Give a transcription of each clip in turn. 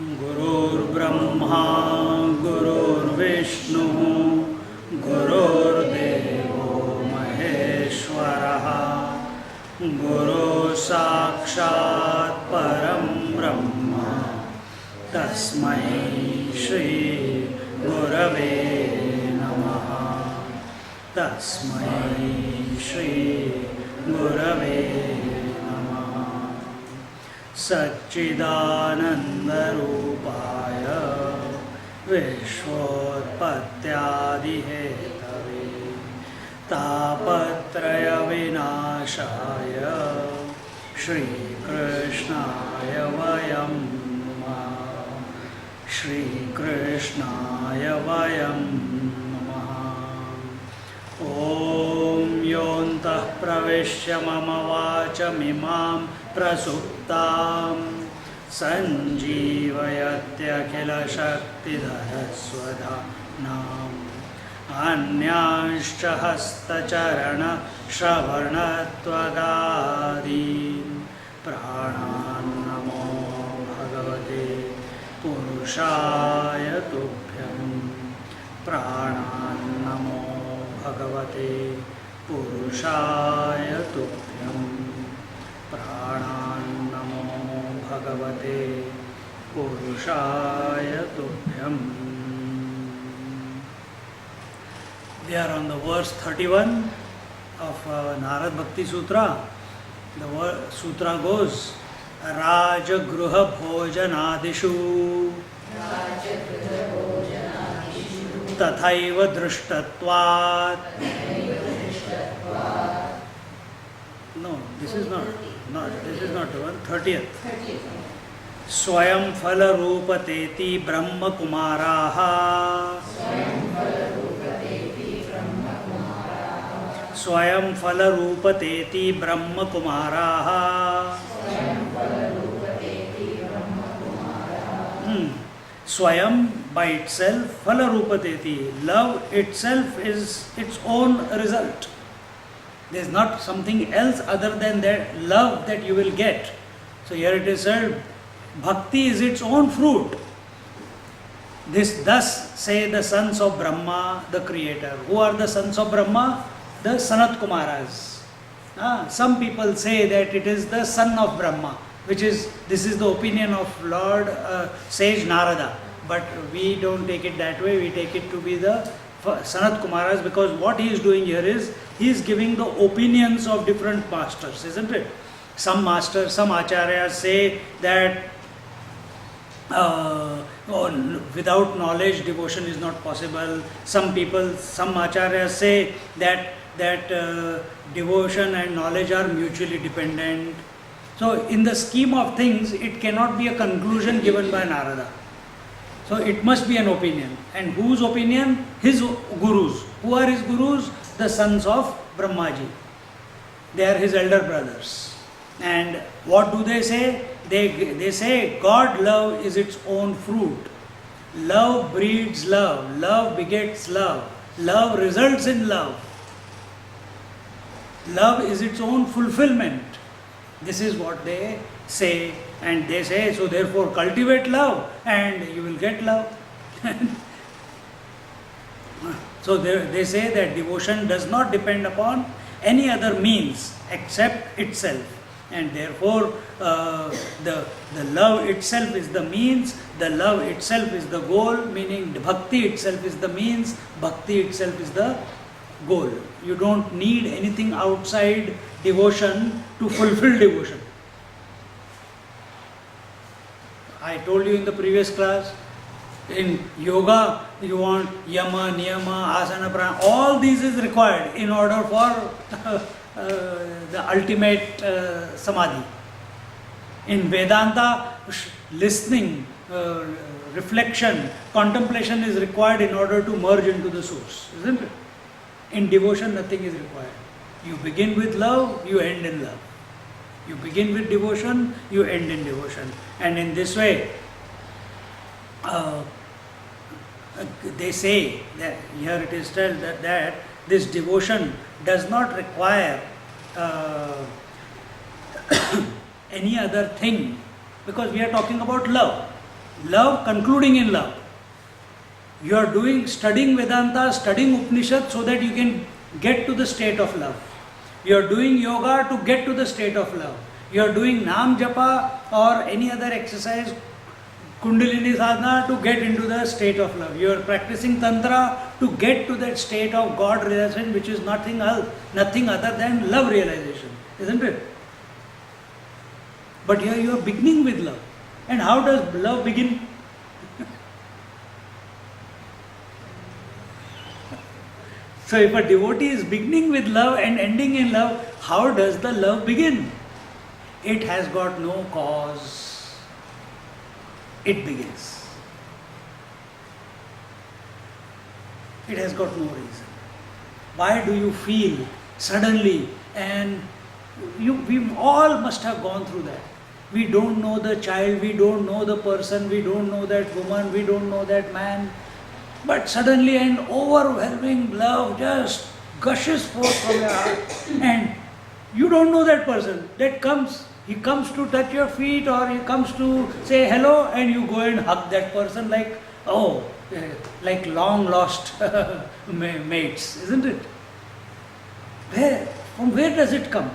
गुरुर्ब्रह्मा गुरुर्विष्णुः गुरुर्देवो महेश्वरः गुरुः साक्षात् परं ब्रह्म तस्मै श्री गुरवे नमः। तस्मै श्री गुरवे नमः। सच्चिदानन्दरूपाय विश्वोत्पत्त्यादिहेतवे तापत्रयविनाशाय श्रीकृष्णाय वयं नमः। श्रीकृष्णाय वयं नमः। ॐ योऽन्तः प्रविश्य मम वाचमिमां प्रसुप्तां सञ्जीवयत्यखिलशक्तिधरस्वधाम्नाम् अन्यांश्च हस्तचरणश्रवणत्वगादीन् प्राणान् नमो भगवते पुरुषाय तुभ्यं। प्राणान् नमो भगवते पुरुषाय तुभ्यं। प्राणान् नमो भगवते पुरुषाय तुभ्यं। We are on the verse 31 of Narad Bhakti Sutra. The sutra goes, Rajagruha Bhojanadishu Tathaiva Drishtatvat. No, this is not the one. 30th. Swayam Phala Rupateti Brahma Kumaraha. Swayam Phala Rupateti Brahma Kumaraha. Swayam by itself, Phala Rupateti, love itself is its own result. There is not something else other than that love that you will get. So here it is said, Bhakti is its own fruit. Thus say the sons of Brahma, the creator. Who are the sons of Brahma? The Sanat Kumaras. Some people say that it is the son of Brahma, this is the opinion of Lord Sage Narada. But we don't take it that way, we take it to be the Sanat Kumaras, because what he is doing here is, he is giving the opinions of different masters, isn't it? Some masters, some acharyas say that without knowledge devotion is not possible. Some acharyas say that devotion and knowledge are mutually dependent. So in the scheme of things, it cannot be a conclusion given by Narada. So it must be an opinion. And whose opinion? His gurus. Who are his gurus? The sons of Brahmaji. They are his elder brothers. And what do they say? They say God love is its own fruit. Love breeds love. Love begets love. Love results in love. Love is its own fulfillment. This is what they say. And they say, so therefore cultivate love and you will get love. So they say that devotion does not depend upon any other means except itself. And therefore the love itself is the means, the love itself is the goal, meaning bhakti itself is the means, bhakti itself is the goal. You don't need anything outside devotion to fulfill devotion. I told you in the previous class, in yoga you want yama, niyama, asana, pranayama, all these is required in order for the ultimate samadhi. In Vedanta, listening, reflection, contemplation is required in order to merge into the source, isn't it? In devotion, nothing is required. You begin with love, you end in love. You begin with devotion, you end in devotion. And in this way, they say that here it is told that this devotion does not require any other thing, because we are talking about love. Love, concluding in love. You are studying Vedanta, studying Upanishad so that you can get to the state of love. You are doing yoga to get to the state of love. You are doing Nam Japa or any other exercise, Kundalini sadhana, to get into the state of love. You are practicing Tantra to get to that state of God realization, which is nothing else, nothing other than love realization, isn't it? But here you are beginning with love. And how does love begin? So if a devotee is beginning with love and ending in love, how does the love begin? It has got no cause. It begins. It has got no reason. Why do you feel suddenly, and we all must have gone through that. We don't know the child, we don't know the person, we don't know that woman, we don't know that man. But suddenly an overwhelming love just gushes forth from your heart, and you don't know that person. That comes, he comes to touch your feet or he comes to say hello, and you go and hug that person like, oh, like long lost mates, isn't it? From where does it come?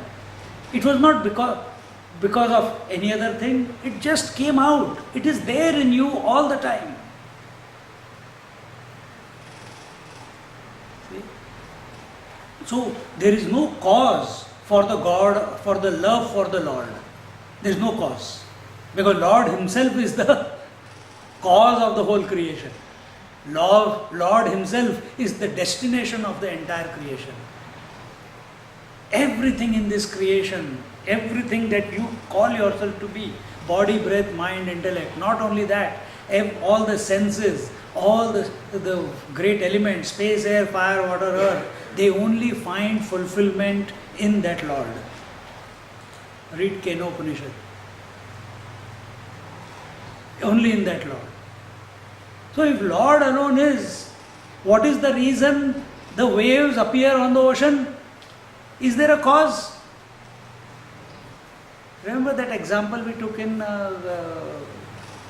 It was not because of any other thing. It just came out. It is there in you all the time. See? So there is no cause for the God, for the love for the Lord. There is no cause. Because Lord Himself is the cause of the whole creation. Lord Himself is the destination of the entire creation. Everything in this creation, everything that you call yourself to be, body, breath, mind, intellect, not only that, all the senses, all the great elements, space, air, fire, water, earth, they only find fulfillment in that Lord. Read Kena Upanishad. Only in that Lord. So if Lord alone is, what is the reason the waves appear on the ocean? Is there a cause? Remember that example we took in Amrut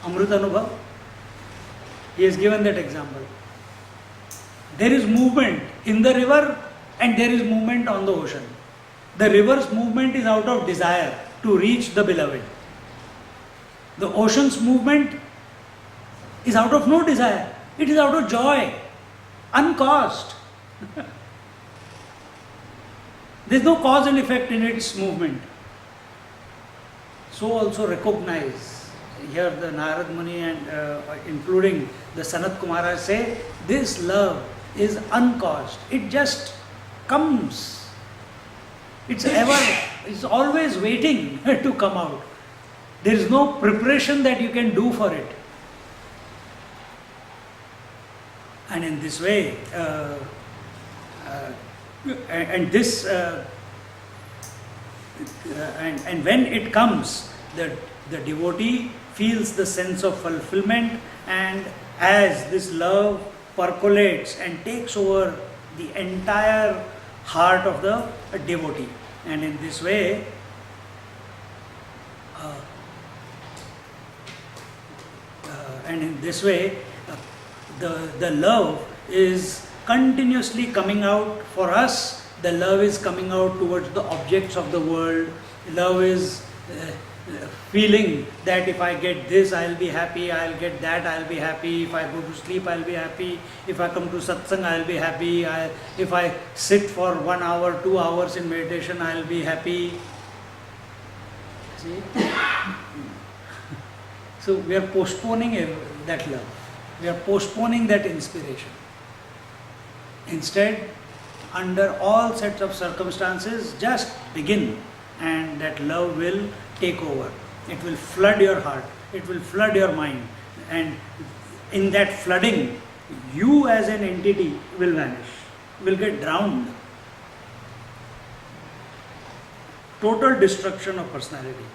Anubhav? He has given that example. There is movement in the river and there is movement on the ocean. The river's movement is out of desire to reach the beloved. The ocean's movement is out of no desire. It is out of joy, uncaused. There is no cause and effect in its movement. So also recognize, here the Narad Muni and including the Sanat Kumara say, this love is uncaused. It just comes. It's always waiting to come out. There is no preparation that you can do for it. And in this way, and when it comes, the devotee feels the sense of fulfillment, and as this love percolates and takes over the entire heart of the devotee, and in this way the love is continuously coming out for us. The love is coming out towards the objects of the world. Love is feeling that if I get this, I'll be happy. I'll get that, I'll be happy. If I go to sleep, I'll be happy. If I come to satsang, I'll be happy. If I sit for 1 hour, 2 hours in meditation, I'll be happy. See? So we are postponing that love. We are postponing that inspiration. Instead, under all sets of circumstances, just begin, and that love will take over. It will flood your heart. It will flood your mind. And in that flooding, you as an entity will vanish, will get drowned. Total destruction of personality.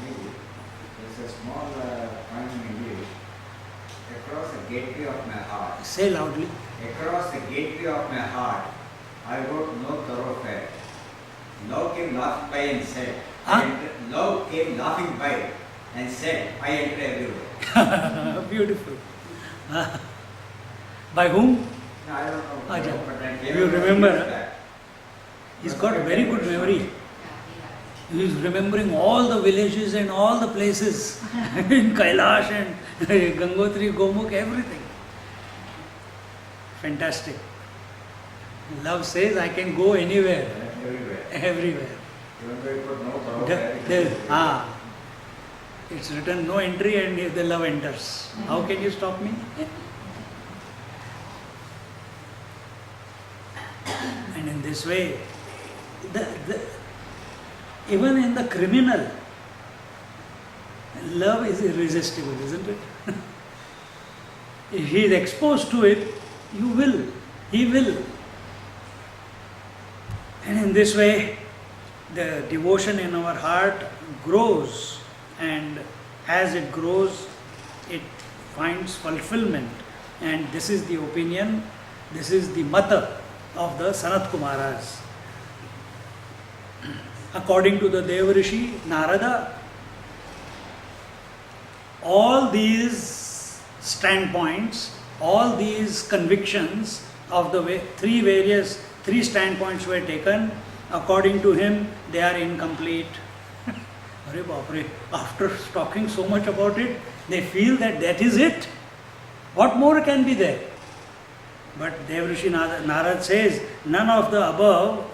There's a small point in English. Across the gateway of my heart. Say loudly. Across the gateway of my heart, I wrote no thoroughfare. Love came laughing by and said, Huh? and love came laughing by and said, I enter everywhere. Beautiful. By whom? No, I don't know. Acha. But I You remember, years huh? back. He's got very good memory. He is remembering all the villages and all the places in Kailash and Gangotri, Gomukh, everything. Fantastic. Love says, I can go anywhere, Everywhere. everywhere. Even though it was no problem. It's written no entry and if the love enters. How can you stop me? And in this way, even in the criminal, love is irresistible, isn't it? If he is exposed to it, he will. And in this way, the devotion in our heart grows, and as it grows, it finds fulfillment. And this is the opinion, this is the mata of the Sanat Kumaras. According to the Devarishi Narada, all these standpoints, all these convictions of the way, three standpoints were taken. According to him, they are incomplete. Arre Bapre, after talking so much about it, they feel that that is it. What more can be there? But Devrishi Narad says, none of the above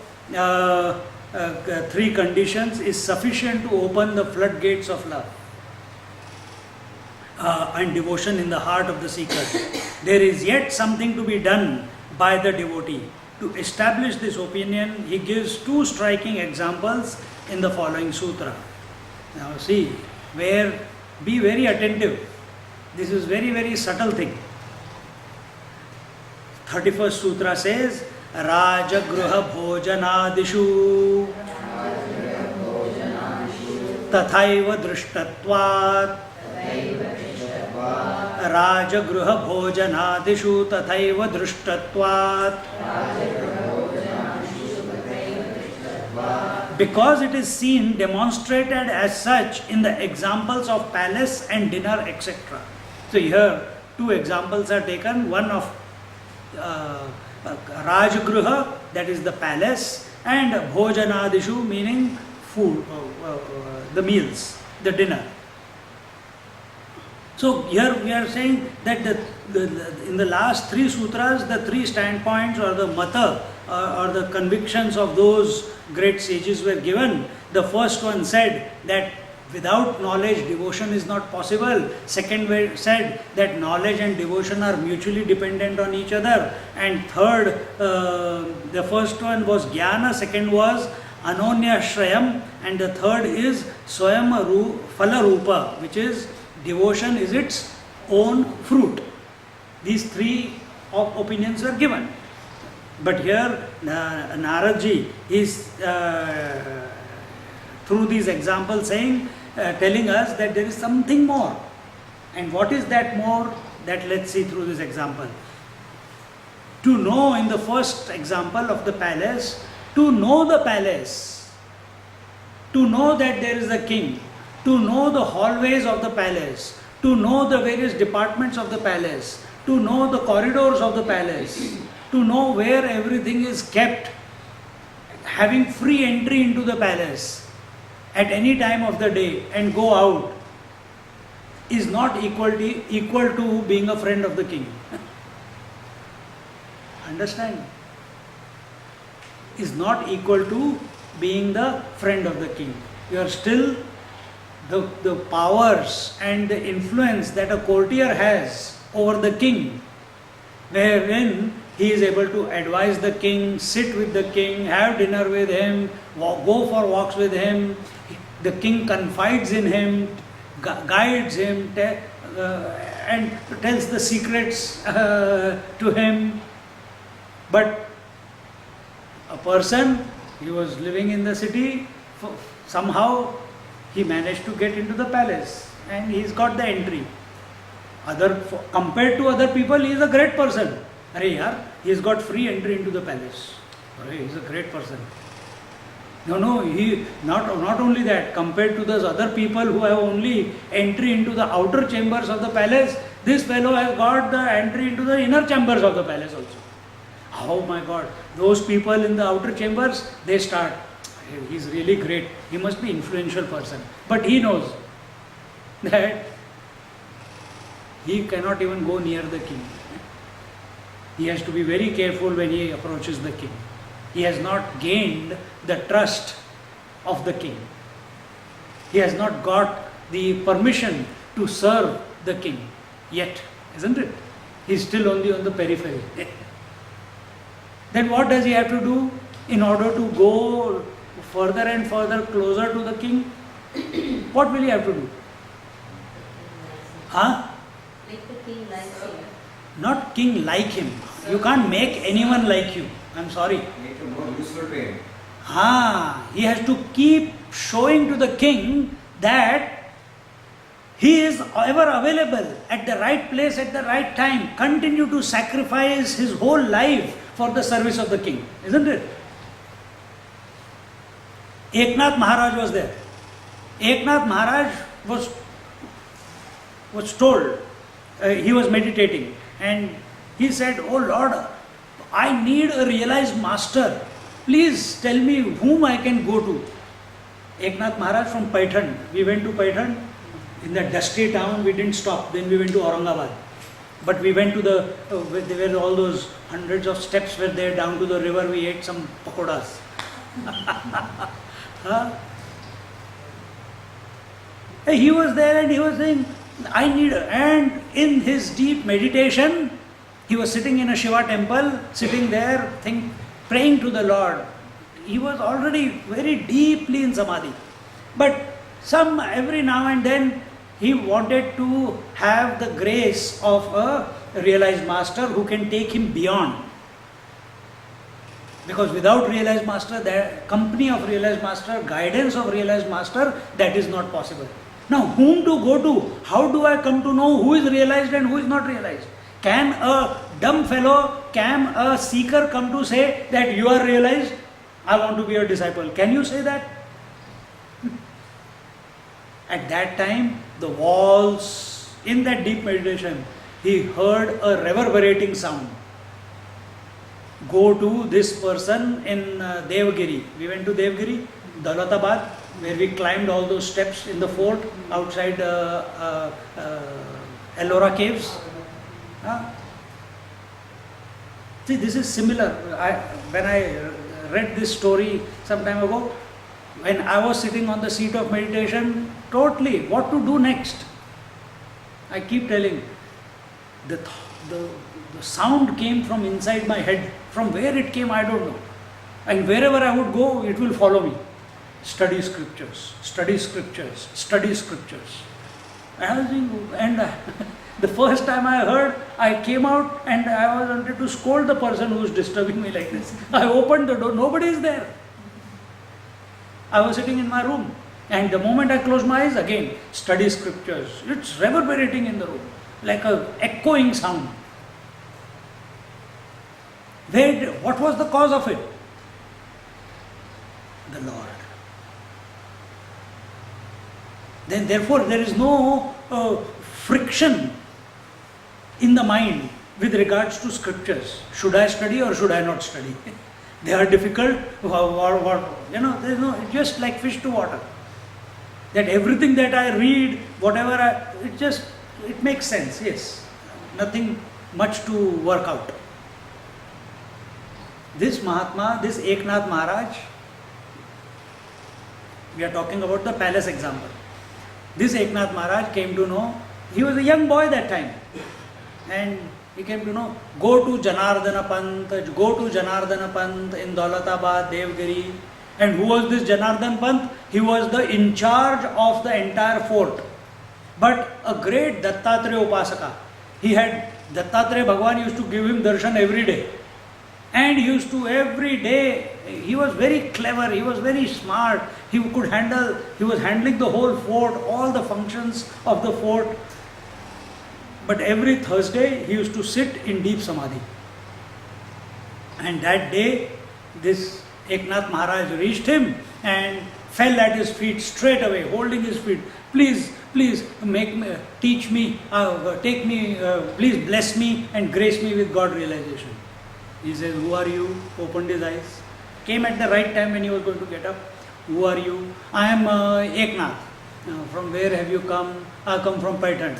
three conditions is sufficient to open the floodgates of love and devotion in the heart of the seeker. There is yet something to be done by the devotee. To establish this opinion, he gives two striking examples in the following sutra. Now see, be very attentive. This is very, very subtle thing. 31st sutra says, Rajagruha bhojanadishu tathaiva drishtatvat Rajagruha bhojanadishu tathaiva drishtatvat. Because it is seen demonstrated as such in the examples of palace and dinner, etc. So here two examples are taken, one of Rajagruha, that is the palace, and Bhojanadishu, meaning food, the meals, the dinner. So here we are saying that in the last three sutras, the three standpoints or the mata or the convictions of those great sages were given. The first one said that without knowledge, devotion is not possible. Second said that knowledge and devotion are mutually dependent on each other. And third, the first one was jnana, second was anonya shrayam, and the third is swayam phala rupa, which is devotion is its own fruit. These three opinions are given. But here Naradji is through these examples telling us that there is something more. And what is that more? That let's see through this example. To know, in the first example of the palace, to know the palace, to know that there is a king, to know the hallways of the palace, to know the various departments of the palace, to know the corridors of the palace, to know where everything is kept, having free entry into the palace at any time of the day and go out, is not equal to being a friend of the king. Understand? Is not equal to being the friend of the king. You are still the powers and the influence that a courtier has over the king, wherein he is able to advise the king, sit with the king, have dinner with him, go for walks with him. The king confides in him, guides him, and tells the secrets to him. But a person, he was living in the city, somehow he managed to get into the palace and he's got the entry. Compared to other people, he is a great person. He has got free entry into the palace. He is a great person. No, he not only that, compared to those other people who have only entry into the outer chambers of the palace, this fellow has got the entry into the inner chambers of the palace also. Oh my God, those people in the outer chambers, they start, he's really great, he must be influential person. But he knows that he cannot even go near the king. He has to be very careful when he approaches the king. He has not gained the trust of the king. He has not got the permission to serve the king yet, isn't it? He's still only on the periphery. Then what does he have to do in order to go further and further closer to the king? What will he have to do? Huh? Make the king like him. Not king like him. You can't make anyone like you. I'm sorry. Make him more useful to him. He has to keep showing to the king that he is ever available at the right place at the right time. Continue to sacrifice his whole life for the service of the king, isn't it? Eknath Maharaj was there. Eknath Maharaj was told, he was meditating, and he said, "Oh Lord, I need a realized master. Please tell me whom I can go to." Eknath Maharaj from Paithan. We went to Paithan. In that dusty town, we didn't stop. Then we went to Aurangabad. But we went to where there were all those hundreds of steps were there down to the river. We ate some pakodas. He was there and he was saying, I need, and in his deep meditation, he was sitting in a Shiva temple, sitting there, praying to the Lord. He was already very deeply in samadhi. But every now and then, he wanted to have the grace of a realized master who can take him beyond. Because without realized master, the company of realized master, guidance of realized master, that is not possible. Now, whom to go to? How do I come to know who is realized and who is not realized? Can a dumb fellow, can a seeker come to say that you are realized? I want to be a disciple. Can you say that? At that time, the walls, in that deep meditation, he heard a reverberating sound. Go to this person in Devgiri. We went to Devgiri, Daulatabad, where we climbed all those steps in the fort outside Ellora caves. See, this is similar. When I read this story some time ago, when I was sitting on the seat of meditation, totally, what to do next? I keep telling, the sound came from inside my head. From where it came, I don't know. And wherever I would go, it will follow me. Study scriptures, study scriptures, study scriptures. And the first time I heard, I came out and I wanted to scold the person who was disturbing me like this. I opened the door, nobody is there. I was sitting in my room, and the moment I closed my eyes, again, study scriptures. It's reverberating in the room, like a echoing sound. What was the cause of it? The Lord. Then therefore there is no friction in the mind with regards to scriptures. Should I study or should I not study? They are difficult, there is no, just like fish to water. That everything that I read, it makes sense, yes. Nothing much to work out. This Mahatma, this Eknath Maharaj, we are talking about the palace example. This Eknath Maharaj came to know, he was a young boy that time, and he came to know, go to Janardana Pant in Daulatabad, Devgiri. And who was this Janardana Pant? He was the in charge of the entire fort. But a great Dattatreya Upasaka. He had, Dattatreya Bhagwan used to give him darshan every day. And he used to every day, he was very clever, he was very smart. He was handling the whole fort, all the functions of the fort. But every Thursday, he used to sit in deep samadhi. And that day, this Eknath Maharaj reached him and fell at his feet straight away, holding his feet. Please, please make me, teach me, take me, please bless me and grace me with God realization. He says, who are you? Opened his eyes. Came at the right time when he was going to get up. Who are you? I am Eknath. From where have you come? I come from Paitan.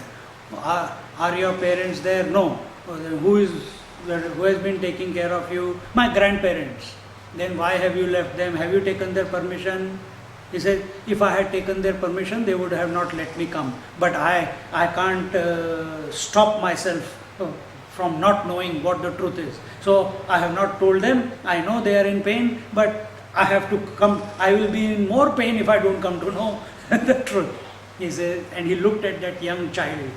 Are your parents there? No. Who has been taking care of you? My grandparents. Then why have you left them? Have you taken their permission? He said, if I had taken their permission, they would have not let me come. But I can't stop myself from not knowing what the truth is. So I have not told them. I know they are in pain, but I have to come. I will be in more pain if I don't come to know the truth. He said, and he looked at that young child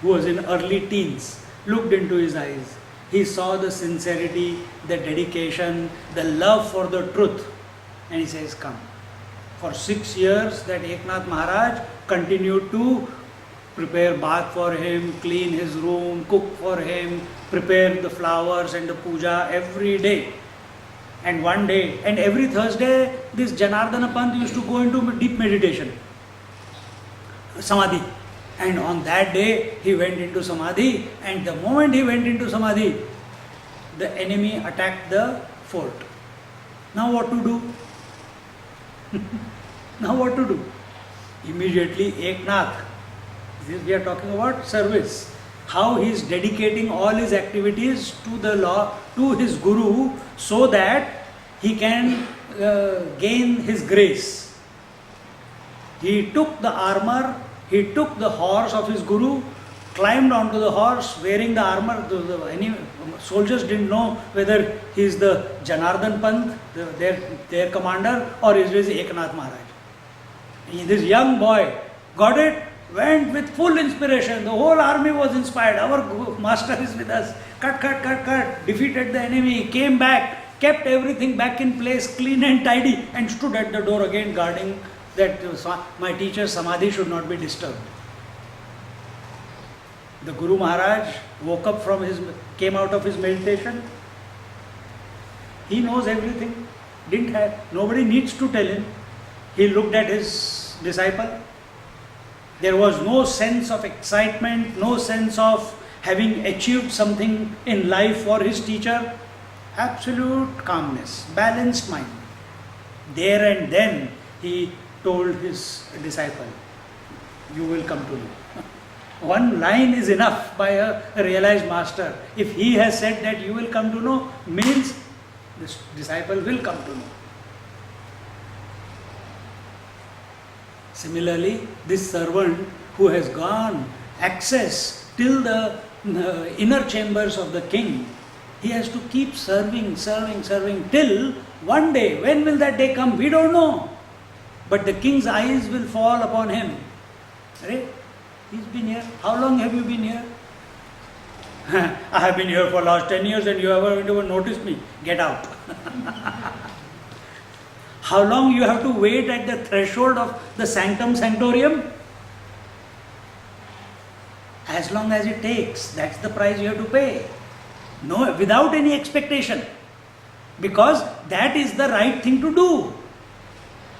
who was in early teens, looked into his eyes. He saw the sincerity, the dedication, the love for the truth. And he says, come. For 6 years, that Eknath Maharaj continued to prepare bath for him, clean his room, cook for him, prepare the flowers and the puja every day. And one day, and every Thursday, this Janardana Pant used to go into deep meditation, Samadhi. And on that day, he went into Samadhi, and the moment he went into Samadhi, the enemy attacked the fort. Now what to do? Now what to do? Immediately Eknath, we are talking about service, how he is dedicating all his activities to the law, to his Guru, so that he can gain his grace. He took the armor, he took the horse of his Guru, climbed onto the horse wearing the armor. Any soldiers didn't know whether he is the Janardhan Pant, their commander, or is this Eknath Maharaj. This young boy got it, went with full inspiration. The whole army was inspired. Our master is with us. Cut, defeated the enemy, came back, kept everything back in place, clean and tidy, and stood at the door again guarding that my teacher's Samadhi should not be disturbed. The Guru Maharaj woke up came out of his meditation. He knows everything. Nobody needs to tell him. He looked at his disciple. There was no sense of excitement, no sense of having achieved something in life for his teacher. Absolute calmness, balanced mind. There and then he told his disciple, you will come to know. One line is enough by a realized master. If he has said that you will come to know, means this disciple will come to know. Similarly, this servant who has gone access till the inner chambers of the king, he has to keep serving till one day. When will that day come? We don't know. But the king's eyes will fall upon him. Right? He's been here. How long have you been here? I have been here for last 10 years and you haven't even noticed me. Get out. How long you have to wait at the threshold of the sanctum sanctorium? As long as it takes. That's the price you have to pay. No, without any expectation. Because that is the right thing to do.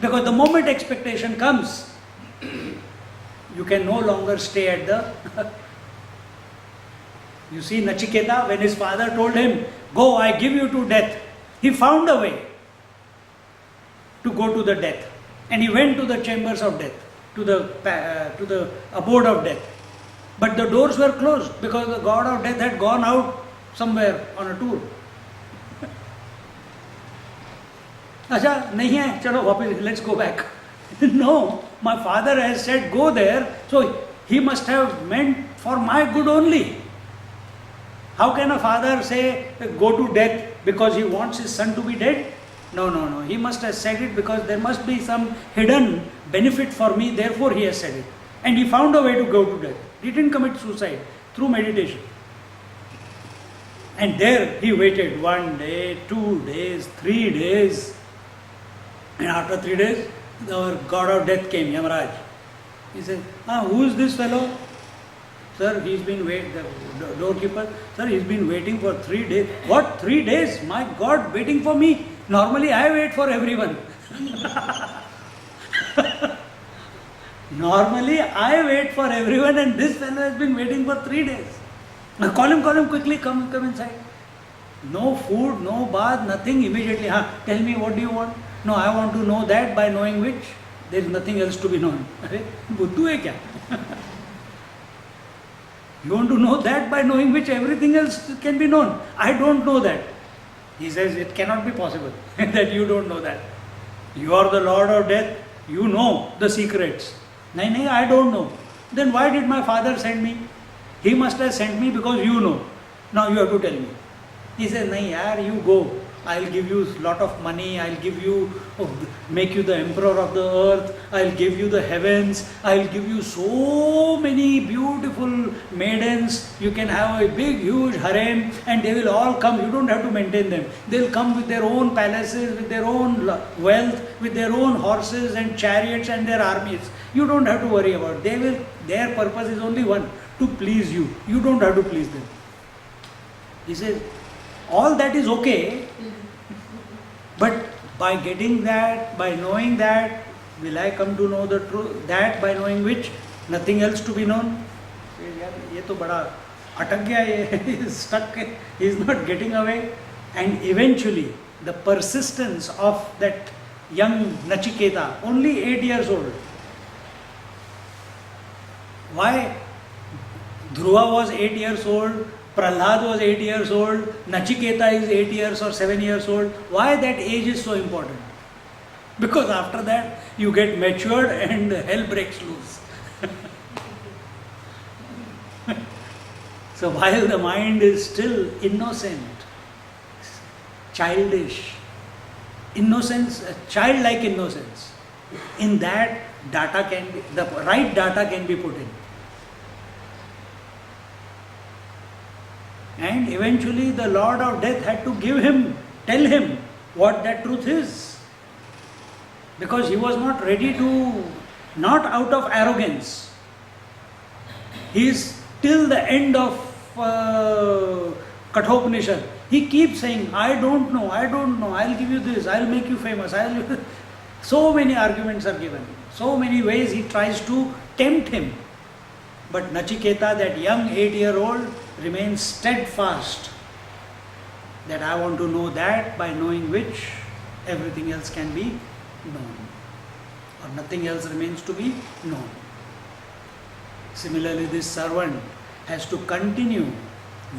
Because the moment expectation comes, you can no longer stay at the... You see Nachiketa, when his father told him, go, I give you to death. He found a way to go to the death. And he went to the chambers of death, to the abode of death. But the doors were closed because the god of death had gone out somewhere on a tour. Acha, nahi hai, chalo wapas, let's go back. No, my father has said go there, so he must have meant for my good only. How can a father say go to death because he wants his son to be dead? No. He must have said it because there must be some hidden benefit for me, therefore he has said it. And he found a way to go to death. He didn't commit suicide through meditation. And there he waited 1 day, 2 days, 3 days. And after 3 days, our god of death came, Yamaraj. He said, who is this fellow? Sir, he's been waiting, the doorkeeper, sir, he's been waiting for 3 days. What, 3 days? My God, waiting for me? Normally I wait for everyone. Normally, I wait for everyone, and this fellow has been waiting for 3 days. Now call him quickly, come inside. No food, no bath, nothing immediately. Tell me, what do you want? No, I want to know that, by knowing which there is nothing else to be known. अरे बुद्धू है क्या? You want to know that, by knowing which everything else can be known. I don't know that. He says it cannot be possible that you don't know that. You are the Lord of death. You know the secrets. No, I don't know. Then why did my father send me? He must have sent me because you know. Now you have to tell me. He says, nahi yaar, you go. I'll give you lot of money. I'll give you, make you the emperor of the earth. I'll give you the heavens. I'll give you so many beautiful maidens. You can have a big, huge harem, and they will all come. You don't have to maintain them. They'll come with their own palaces, with their own wealth, with their own horses and chariots and their armies. You don't have to worry about it. Their purpose is only one, to please you. You don't have to please them. He says, all that is okay, but by getting that, by knowing that, will I come to know the truth? That by knowing which, nothing else to be known? ये तो बड़ा अटक गया, ये he is stuck, he is not getting away. And eventually, the persistence of that young Nachiketa, only 8 years old. Why? Dhruva was 8 years old, Prahlad was 8 years old, Nachiketa is 8 years or 7 years old. Why that age is so important? Because after that you get matured and hell breaks loose. So while the mind is still innocent, childish, innocence, childlike innocence, in that the right data can be put in. And eventually the Lord of Death had to tell him what that truth is. Because he was not ready to, not out of arrogance. He is till the end of Kathopanishad. He keeps saying, I don't know, I'll give you this, I'll make you famous. So many arguments are given. So many ways he tries to tempt him. But Nachiketa, that young 8-year-old, remains steadfast that I want to know that, by knowing which everything else can be known, or nothing else remains to be known. Similarly, this servant has to continue.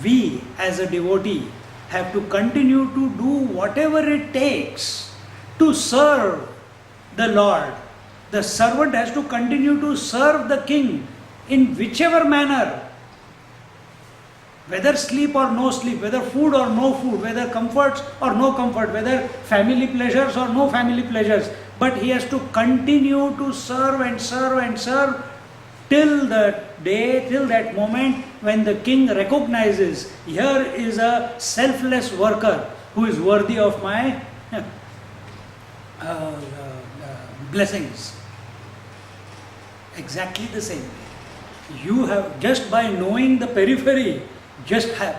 We as a devotee have to continue to do whatever it takes to serve the Lord. The servant has to continue to serve the king in whichever manner. Whether sleep or no sleep, whether food or no food, whether comforts or no comfort, whether family pleasures or no family pleasures. But he has to continue to serve and serve and serve till the day, till that moment when the king recognizes, here is a selfless worker who is worthy of my blessings. Exactly the same. You have, just by knowing the periphery,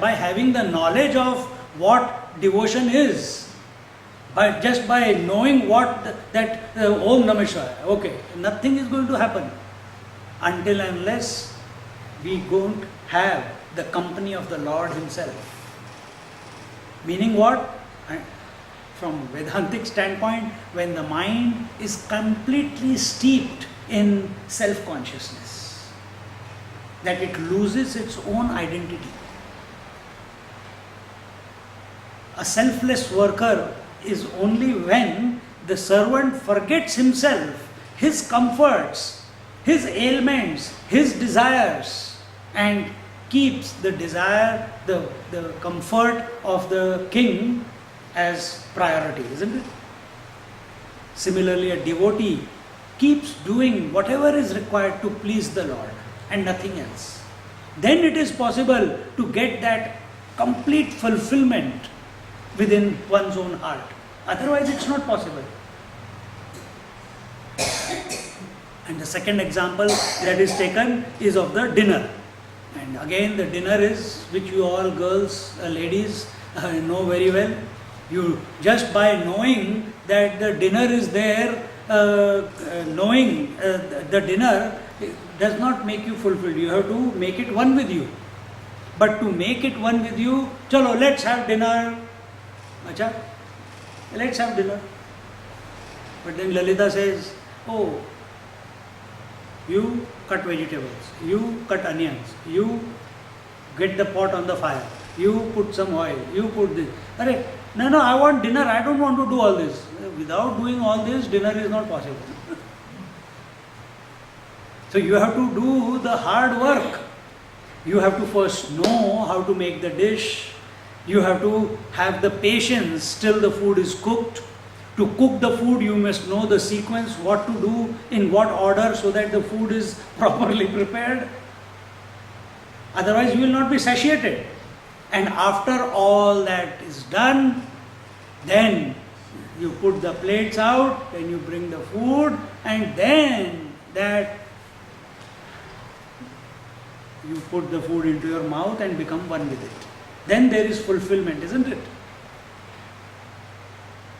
by having the knowledge of what devotion is, just by knowing what that Om Namah Shivaya, okay, nothing is going to happen until unless we don't have the company of the Lord Himself. Meaning what? From Vedantic standpoint, when the mind is completely steeped in self-consciousness, that it loses its own identity. A selfless worker is only when the servant forgets himself, his comforts, his ailments, his desires, and keeps the desire, the comfort of the king as priority, isn't it? Similarly, a devotee keeps doing whatever is required to please the Lord and nothing else. Then it is possible to get that complete fulfillment within one's own heart. Otherwise, it's not possible. And the second example that is taken is of the dinner. And again, the dinner is, which you all girls, ladies know very well. You just by knowing that the dinner is there, knowing the dinner does not make you fulfilled. You have to make it one with you. But to make it one with you, chalo, let's have dinner. Acha, let's have dinner. But then Lalita says, oh, you cut vegetables, you cut onions, you get the pot on the fire, you put some oil, you put this. Arey, no, I want dinner, I don't want to do all this. Without doing all this, dinner is not possible. So you have to do the hard work. You have to first know how to make the dish. You have to have the patience till the food is cooked. To cook the food, you must know the sequence, what to do, in what order, so that the food is properly prepared. Otherwise, you will not be satiated. And after all that is done, then you put the plates out, then you bring the food, and then that you put the food into your mouth and become one with it. Then there is fulfillment, isn't it?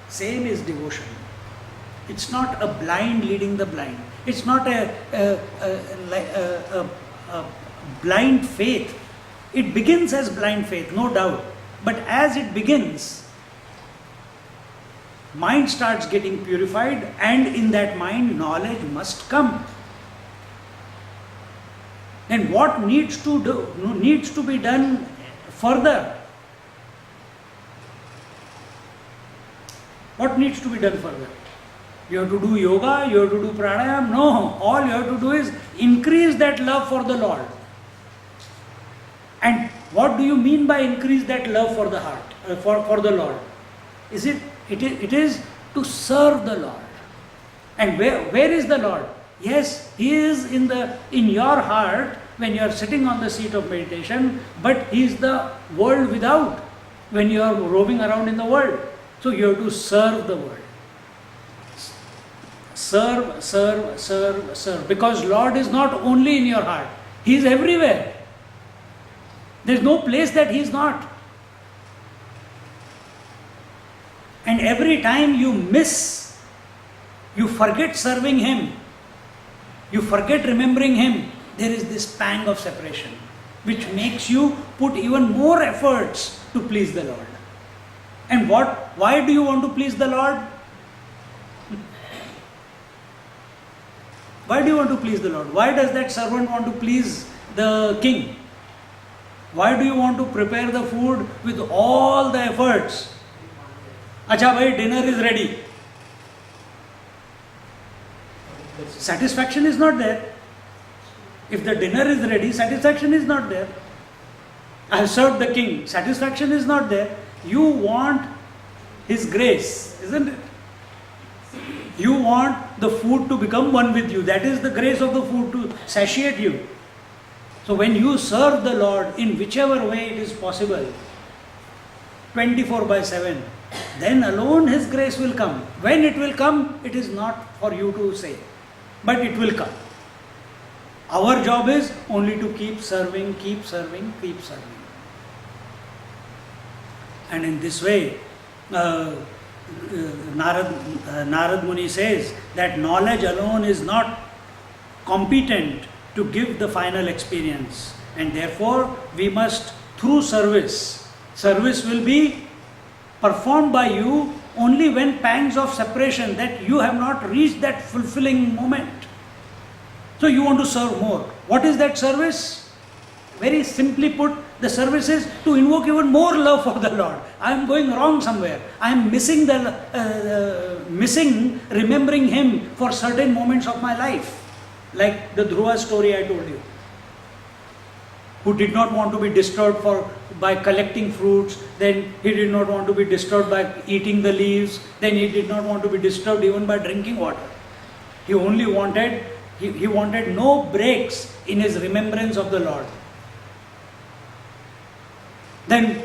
Same is devotion. It's not a blind leading the blind. It's not a blind faith. It begins as blind faith, no doubt. But as it begins, mind starts getting purified, and in that mind, knowledge must come. Then what needs to be done further? What needs to be done further? You have to do yoga, you have to do pranayam? No, all you have to do is increase that love for the Lord. And what do you mean by increase that love for the heart, for the Lord? It is to serve the Lord. And where is the Lord? Yes, He is in your heart when you are sitting on the seat of meditation, but He is the world without when you are roving around in the world. So you have to serve the world. Serve, serve, serve, serve. Because Lord is not only in your heart, He is everywhere. There is no place that He is not. And every time you forget serving Him, you forget remembering Him, there is this pang of separation, which makes you put even more efforts to please the Lord. And why do you want to please the Lord? Why do you want to please the Lord? Why does that servant want to please the king? Why do you want to prepare the food with all the efforts? Acha bhai, dinner is ready. Satisfaction is not there. If the dinner is ready, satisfaction is not there. I have served the king, satisfaction is not there. You want his grace, isn't it? You want the food to become one with you. That is the grace of the food, to satiate you. So when you serve the Lord in whichever way it is possible, 24/7, then alone His grace will come. When it will come, it is not for you to say, but it will come. Our job is only to keep serving, keep serving, keep serving. And in this way, Narad Muni says that knowledge alone is not competent to give the final experience. And therefore, we must, through service will be performed by you only when pangs of separation, that you have not reached that fulfilling moment. So you want to serve more. What is that service? Very simply put, the service is to invoke even more love for the Lord. I am going wrong somewhere. I am missing remembering Him for certain moments of my life. Like the Dhruva story I told you, who did not want to be disturbed by collecting fruits, then he did not want to be disturbed by eating the leaves, then he did not want to be disturbed even by drinking water. He only wanted, he wanted no breaks in his remembrance of the Lord. Then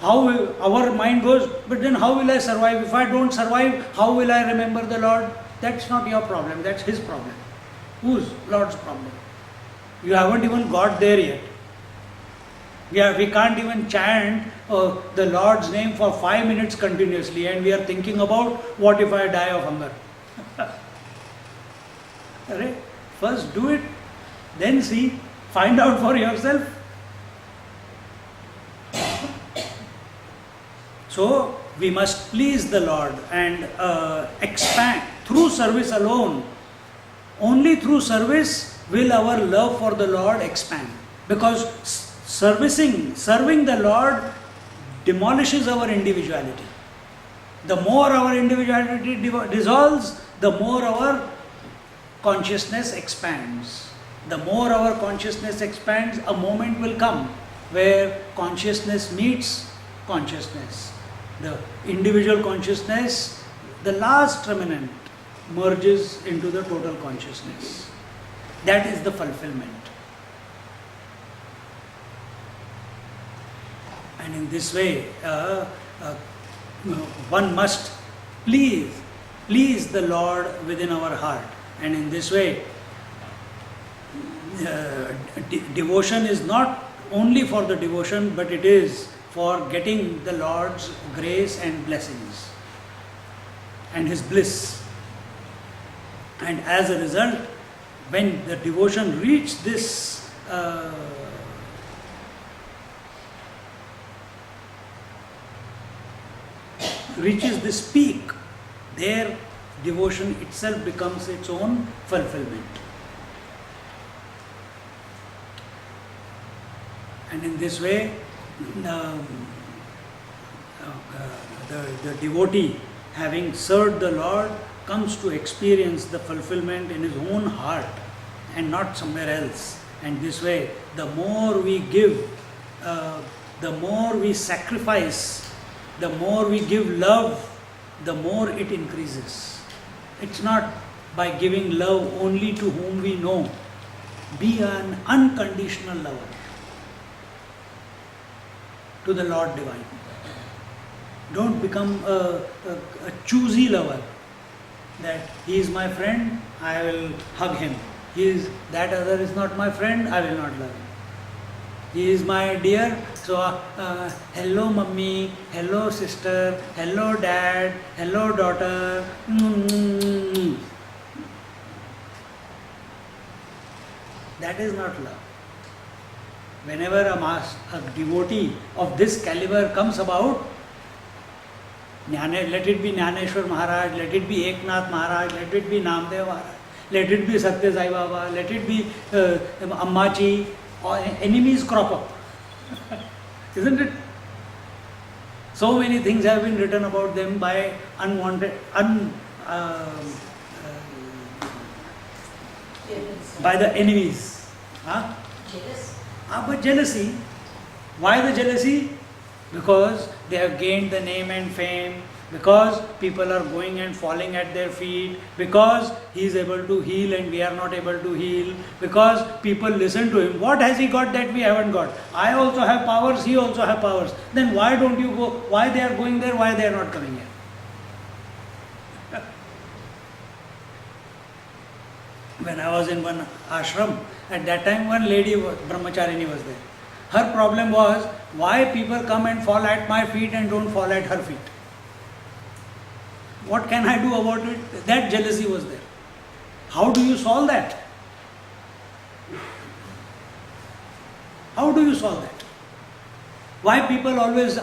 how our mind goes, but then how will I survive? If I don't survive, how will I remember the Lord? That's not your problem, that's His problem. Whose? Lord's problem. You haven't even got there yet. We can't even chant the Lord's name for 5 minutes continuously, and we are thinking about what if I die of hunger. Right? First do it, then see, find out for yourself. So we must please the Lord and expand through service alone. Only through service will our love for the Lord expand. Because serving the Lord demolishes our individuality. The more our individuality dissolves, the more our consciousness expands. The more our consciousness expands, a moment will come where consciousness meets consciousness. The individual consciousness, the last remnant, merges into the total consciousness. That is the fulfillment. And in this way, one must please the Lord within our heart. And in this way, devotion is not only for the devotion, but it is for getting the Lord's grace and blessings and His bliss. And as a result, when the devotion reaches this peak, there devotion itself becomes its own fulfillment. And in this way, the devotee, having served the Lord, comes to experience the fulfillment in his own heart and not somewhere else. And this way, the more we give, the more we sacrifice, the more we give love, the more it increases. It's not by giving love only to whom we know. Be an unconditional lover to the Lord Divine. Don't become a choosy lover, that he is my friend, I will hug him. That other is not my friend, I will not love him. He is my dear, so hello mummy, hello sister, hello dad, hello daughter. That is not love. Whenever a devotee of this caliber comes about, let it be Jnaneshwar Maharaj, let it be Eknath Maharaj, let it be Namdev Maharaj, let it be Satya Sai Baba, let it be Ammachi, or enemies crop up. Isn't it? So many things have been written about them by unwanted, by the enemies. Huh? Jealous. But jealousy. Why the jealousy? Because they have gained the name and fame, because people are going and falling at their feet, because he is able to heal and we are not able to heal, because people listen to him. What has he got that we haven't got? I also have powers, he also have powers. Then why don't you go? Why they are going there? Why they are not coming here? When I was in one ashram, at that time one lady, brahmacharini, was there. Her problem was, why people come and fall at my feet and don't fall at her feet? What can I do about it? That jealousy was there. How do you solve that? How do you solve that? Why people always,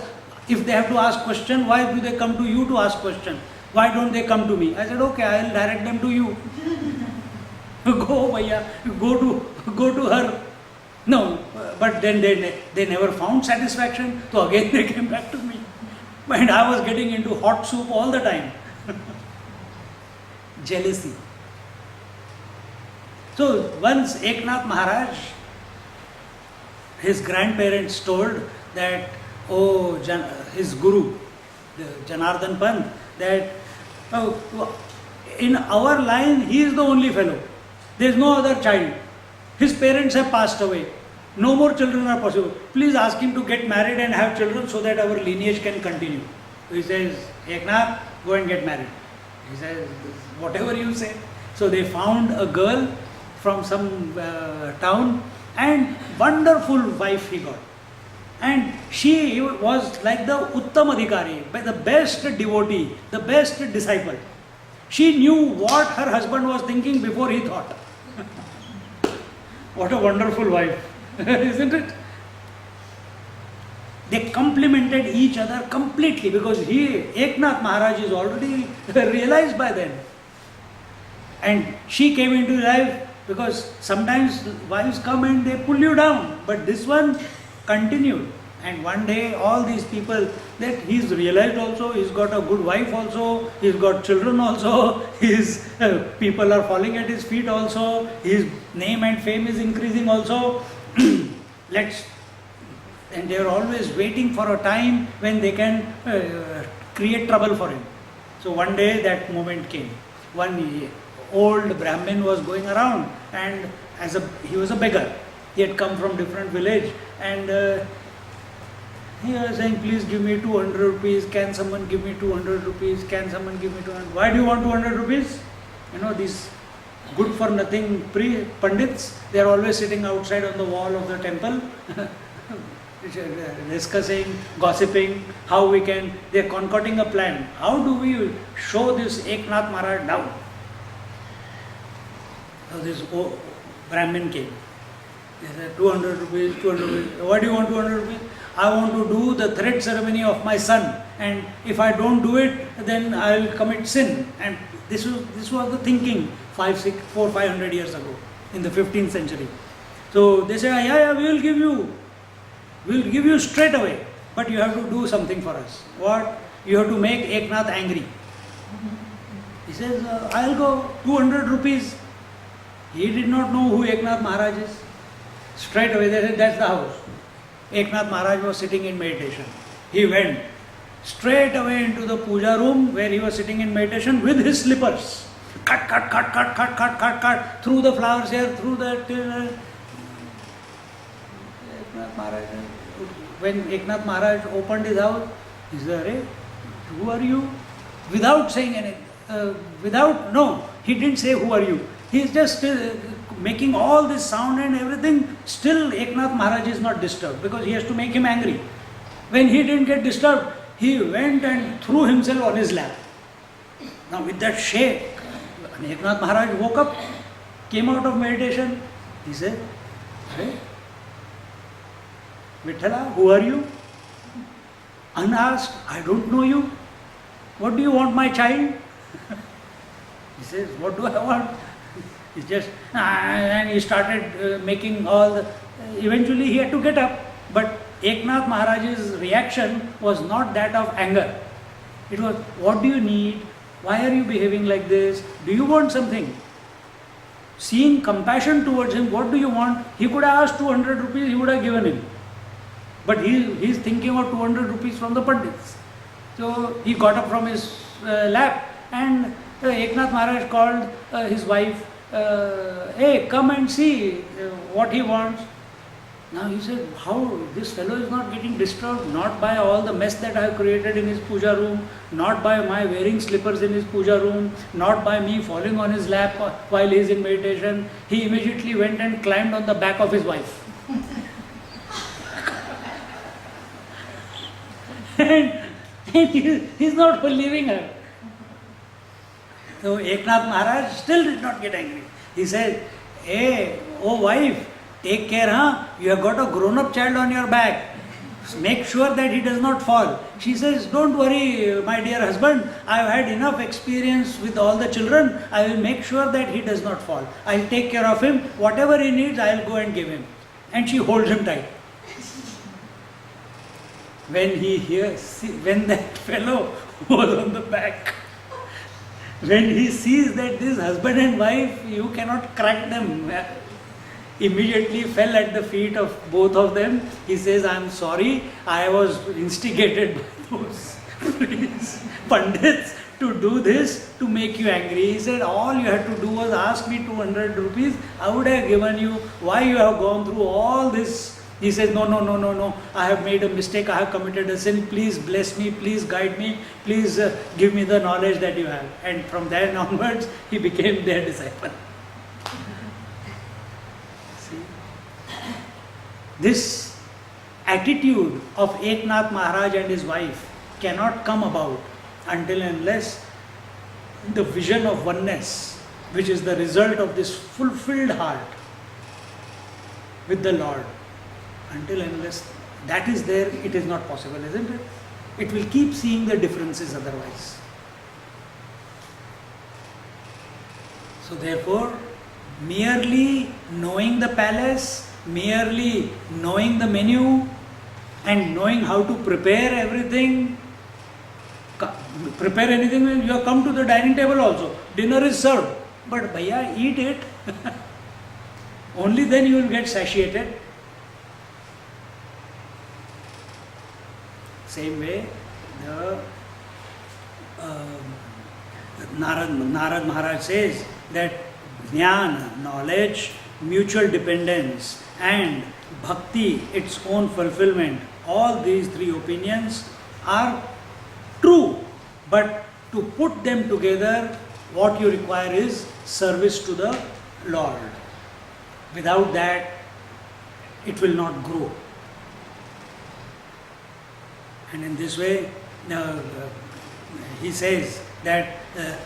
if they have to ask question, why do they come to you to ask question? Why don't they come to me? I said, okay, I will direct them to you. Go, bhaiya, go to her. No, but then they never found satisfaction, so again they came back to me. And I was getting into hot soup all the time. Jealousy. So once Eknath Maharaj, his grandparents told that, his guru, the Janardhan Pant, that in our line he is the only fellow. There is no other child. His parents have passed away. No more children are possible. Please ask him to get married and have children so that our lineage can continue. So he says, Eknath, go and get married. He says, whatever you say. So they found a girl from some town, and wonderful wife he got. And she was like the Uttam Adhikari, the best devotee, the best disciple. She knew what her husband was thinking before he thought. What a wonderful wife, isn't it? They complemented each other completely because Eknath Maharaj is already realized by then. And she came into life because sometimes wives come and they pull you down, but this one continued. And one day all these people, that he's realized also, he's got a good wife also, he's got children also, his people are falling at his feet also, his name and fame is increasing also. And they are always waiting for a time when they can create trouble for him. So one day that moment came. One old Brahmin was going around, and he was a beggar. He had come from different village, and he was saying, please give me 200 rupees, can someone give me 200 rupees, can someone give me 200, why do you want 200 rupees? You know, these good for nothing pandits, they are always sitting outside on the wall of the temple, discussing, gossiping, how we can, they are concocting a plan. How do we show this Eknath Maharaj down? So this Brahmin came. He said, 200 rupees, 200 rupees. Why do you want 200 rupees? I want to do the thread ceremony of my son, and if I don't do it, then I will commit sin. And this was the thinking 500 years ago, in the 15th century. So they said, yeah, we will give you. We will give you straight away, but you have to do something for us. What? You have to make Eknath angry. He says, I'll go, 200 rupees. He did not know who Eknath Maharaj is. Straight away they said, that's the house. Eknath Maharaj was sitting in meditation. He went straight away into the puja room where he was sitting in meditation with his slippers. Cut, through the flowers here, through that. Eknath Maharaj, when Eknath Maharaj opened his house, he said, hey, who are you? Without saying anything, he didn't say who are you. He is just making all this sound and everything. Still Eknath Maharaj is not disturbed because he has to make him angry. When he didn't get disturbed, he went and threw himself on his lap. Now with that shake, Eknath Maharaj woke up, came out of meditation. He said, hey, Vithala, who are you? Unasked, I don't know you. What do you want, my child? He says, what do I want? He just, and he started making all the, eventually he had to get up. But Eknath Maharaj's reaction was not that of anger. It was, what do you need? Why are you behaving like this? Do you want something? Seeing compassion towards him, what do you want? He could have asked 200 rupees, he would have given him. But he's thinking of 200 rupees from the Pandits. So he got up from his lap, and Eknath Maharaj called his wife, hey, come and see what he wants. Now he said, how this fellow is not getting disturbed, not by all the mess that I have created in his puja room, not by my wearing slippers in his puja room, not by me falling on his lap while he is in meditation. He immediately went and climbed on the back of his wife. and he's not believing her. So Eknath Maharaj still did not get angry. He said, hey, oh wife, take care, huh? You have got a grown-up child on your back. Make sure that he does not fall. She says, don't worry, my dear husband. I have had enough experience with all the children. I will make sure that he does not fall. I will take care of him. Whatever he needs, I will go and give him. And she holds him tight. When he hears, when that fellow was on the back, when he sees that this husband and wife, you cannot crack them, immediately fell at the feet of both of them. He says, I am sorry, I was instigated by those Pandits to do this to make you angry. He said, all you had to do was ask me 200 rupees, I would have given you. Why you have gone through all this? He says, no, I have made a mistake, I have committed a sin, please bless me, please guide me, please give me the knowledge that you have. And from then onwards, he became their disciple. See, this attitude of Eknath Maharaj and his wife cannot come about until and unless the vision of oneness, which is the result of this fulfilled heart with the Lord, until and unless that is there, it is not possible, isn't it? It will keep seeing the differences otherwise. So therefore, merely knowing the palace, merely knowing the menu and knowing how to prepare everything, prepare anything when you have come to the dining table also. Dinner is served, but bhaiya, eat it. Only then you will get satiated. Same way, the Narad Maharaj says that Jnana, knowledge, mutual dependence, and Bhakti, its own fulfillment, all these three opinions are true, but to put them together, what you require is service to the Lord. Without that, it will not grow. And in this way, he says that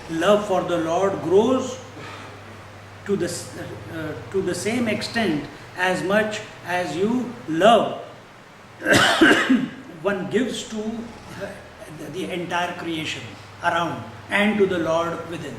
love for the Lord grows to the same extent as much as you love one gives to the entire creation around and to the Lord within.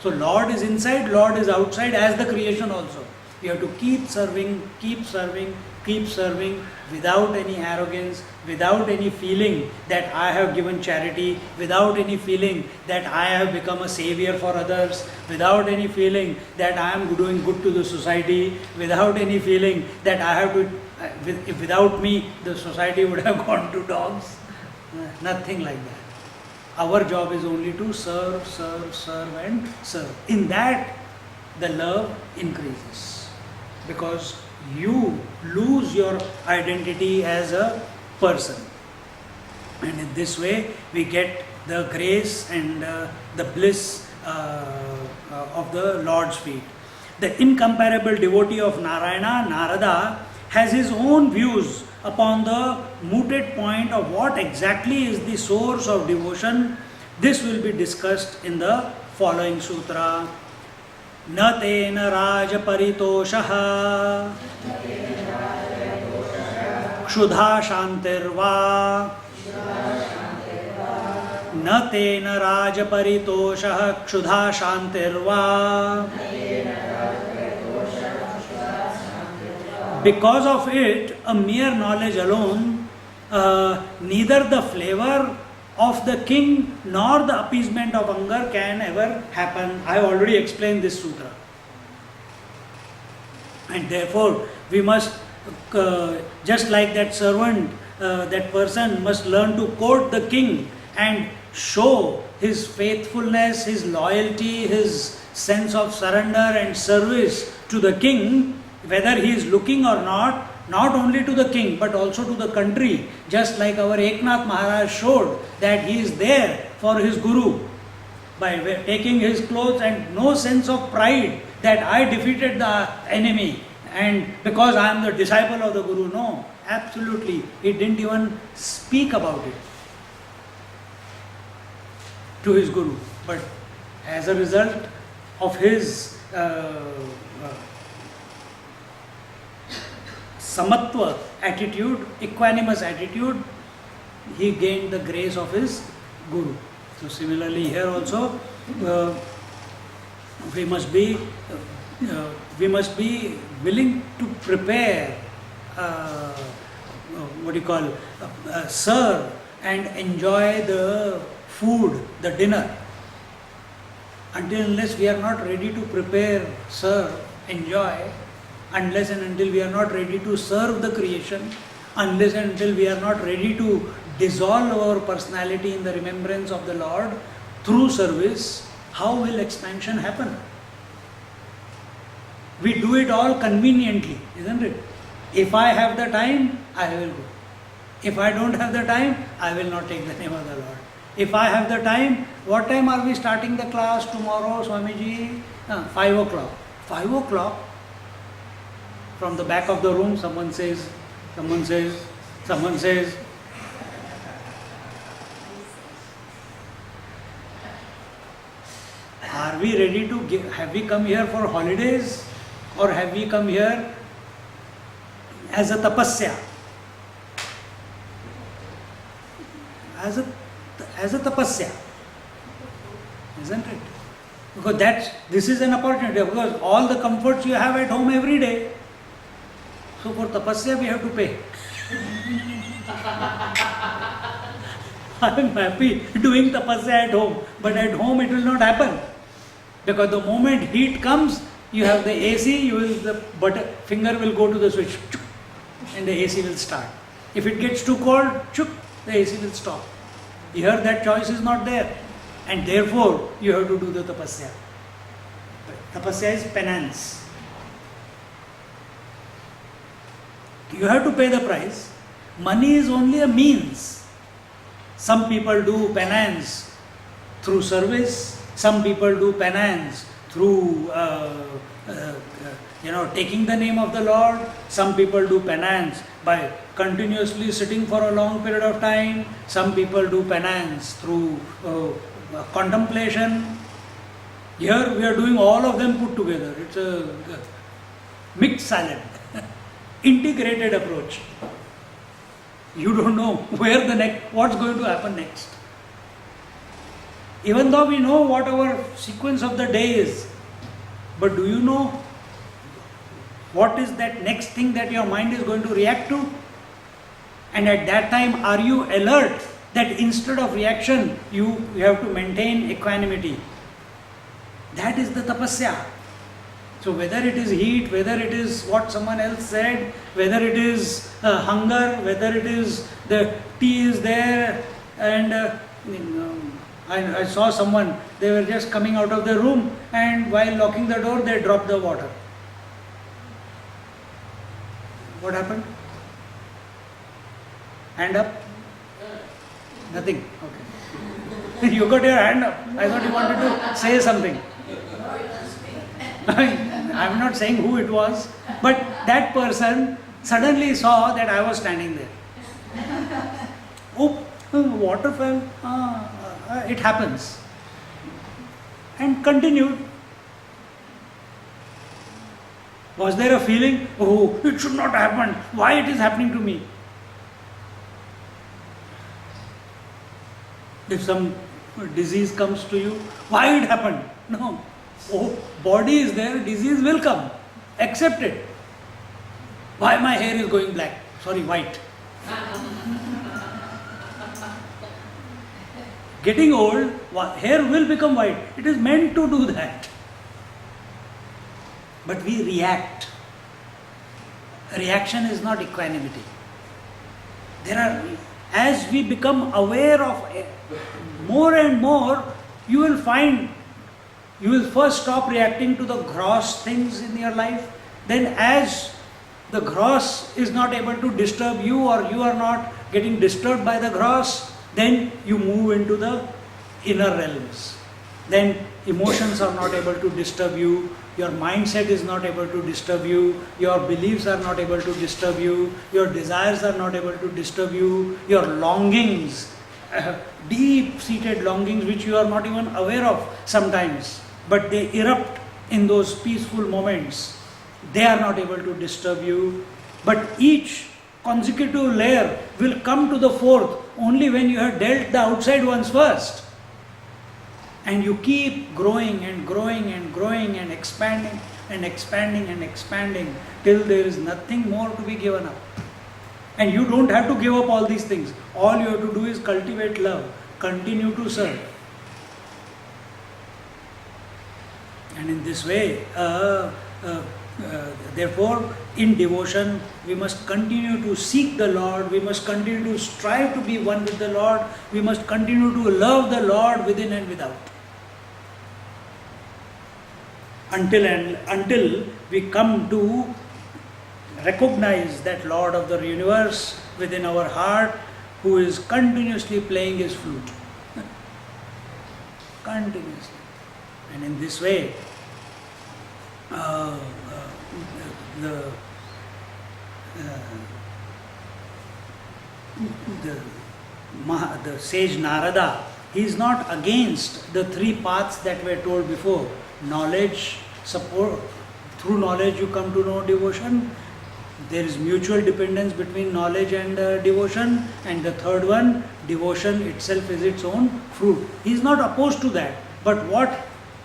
So Lord is inside, Lord is outside, as the creation also. You have to keep serving, keep serving, keep serving without any arrogance, without any feeling that I have given charity, without any feeling that I have become a savior for others, without any feeling that I am doing good to the society, without any feeling that I have to, without me the society would have gone to dogs. Nothing like that. Our job is only to serve, serve, serve and serve. In that, the love increases, because you lose your identity as a person. And in this way, we get the grace and the bliss of the Lord's feet. The incomparable devotee of Narayana, Narada, has his own views upon the mooted point of what exactly is the source of devotion. This will be discussed in the following sutra. न तेन राजपरितोषः क्षुधा शान्तिर्वा न तेन राजपरितोषः क्षुधा शान्तिर्वा. Because of it, a mere knowledge alone, neither the flavor of the king nor the appeasement of hunger can ever happen. I have already explained this sutra. And therefore, we must, just like that servant, that person must learn to court the king and show his faithfulness, his loyalty, his sense of surrender and service to the king, whether he is looking or not only to the king but also to the country, just like our Eknath Maharaj showed that he is there for his guru by taking his clothes, and no sense of pride that I defeated the enemy and because I am the disciple of the guru. No, absolutely. He didn't even speak about it to his guru. But as a result of his samatva attitude, equanimous attitude, he gained the grace of his guru. So similarly here also, we must be willing to prepare, serve and enjoy the food, the dinner. Until unless we are not ready to prepare, serve, enjoy, unless and until we are not ready to serve the creation, unless and until we are not ready to dissolve our personality in the remembrance of the Lord through service, how will expansion happen? We do it all conveniently, isn't it? If I have the time, I will go. If I don't have the time, I will not take the name of the Lord. If I have the time, what time are we starting the class tomorrow, Swamiji? 5 o'clock. 5 o'clock? From the back of the room, someone says, Someone says, are we ready to give, have we come here for holidays or have we come here as a tapasya? As a tapasya, isn't it? Because this is an opportunity, because all the comforts you have at home every day. So for tapasya we have to pay. I am happy doing tapasya at home, but at home it will not happen. Because the moment heat comes, you have the AC, finger will go to the switch, and the AC will start. If it gets too cold, the AC will stop. Here that choice is not there, and therefore you have to do the tapasya. Tapasya is penance. You have to pay the price. Money is only a means. Some people do penance through service. Some people do penance through taking the name of the Lord. Some people do penance by continuously sitting for a long period of time. Some people do penance through contemplation. Here we are doing all of them put together. It's a mixed salad, integrated approach. You don't know what's going to happen next. Even though we know what our sequence of the day is, but do you know what is that next thing that your mind is going to react to? And at that time, are you alert that instead of reaction, you have to maintain equanimity? That is the tapasya. So whether it is heat, whether it is what someone else said, whether it is hunger, whether it is the tea is there, and I saw someone, they were just coming out of the room, and while locking the door, they dropped the water. What happened? Hand up? Nothing. Okay. You got your hand up. I thought you wanted to say something. I'm not saying who it was, but that person suddenly saw that I was standing there. Oh, water fell. It happens. And continued. Was there a feeling, oh, it should not happen. Why it is happening to me? If some disease comes to you, why it happened? No. Oh, body is there, disease will come. Accept it. Why my hair is going black? Sorry, white. Getting old, hair will become white. It is meant to do that. But we react. Reaction is not equanimity. As we become aware of more and more, you will find, you will first stop reacting to the gross things in your life. Then as the gross is not able to disturb you, or you are not getting disturbed by the gross, then you move into the inner realms. Then emotions are not able to disturb you, your mindset is not able to disturb you, your beliefs are not able to disturb you, your desires are not able to disturb you, your longings, deep-seated longings which you are not even aware of sometimes, but they erupt in those peaceful moments. They are not able to disturb you, but each consecutive layer will come to the fourth only when you have dealt the outside ones first. And you keep growing and growing and growing and expanding and expanding and expanding till there is nothing more to be given up. And you don't have to give up all these things. All you have to do is cultivate love, continue to serve. And in this way, therefore, in devotion, we must continue to seek the Lord, we must continue to strive to be one with the Lord, we must continue to love the Lord within and without. Until we come to recognize that Lord of the universe within our heart, who is continuously playing his flute. Continuously. And in this way, the sage Narada, he is not against the three paths that were told before. Knowledge, support, through knowledge you come to know devotion. There is mutual dependence between knowledge and devotion. And the third one, devotion itself is its own fruit. He is not opposed to that. But what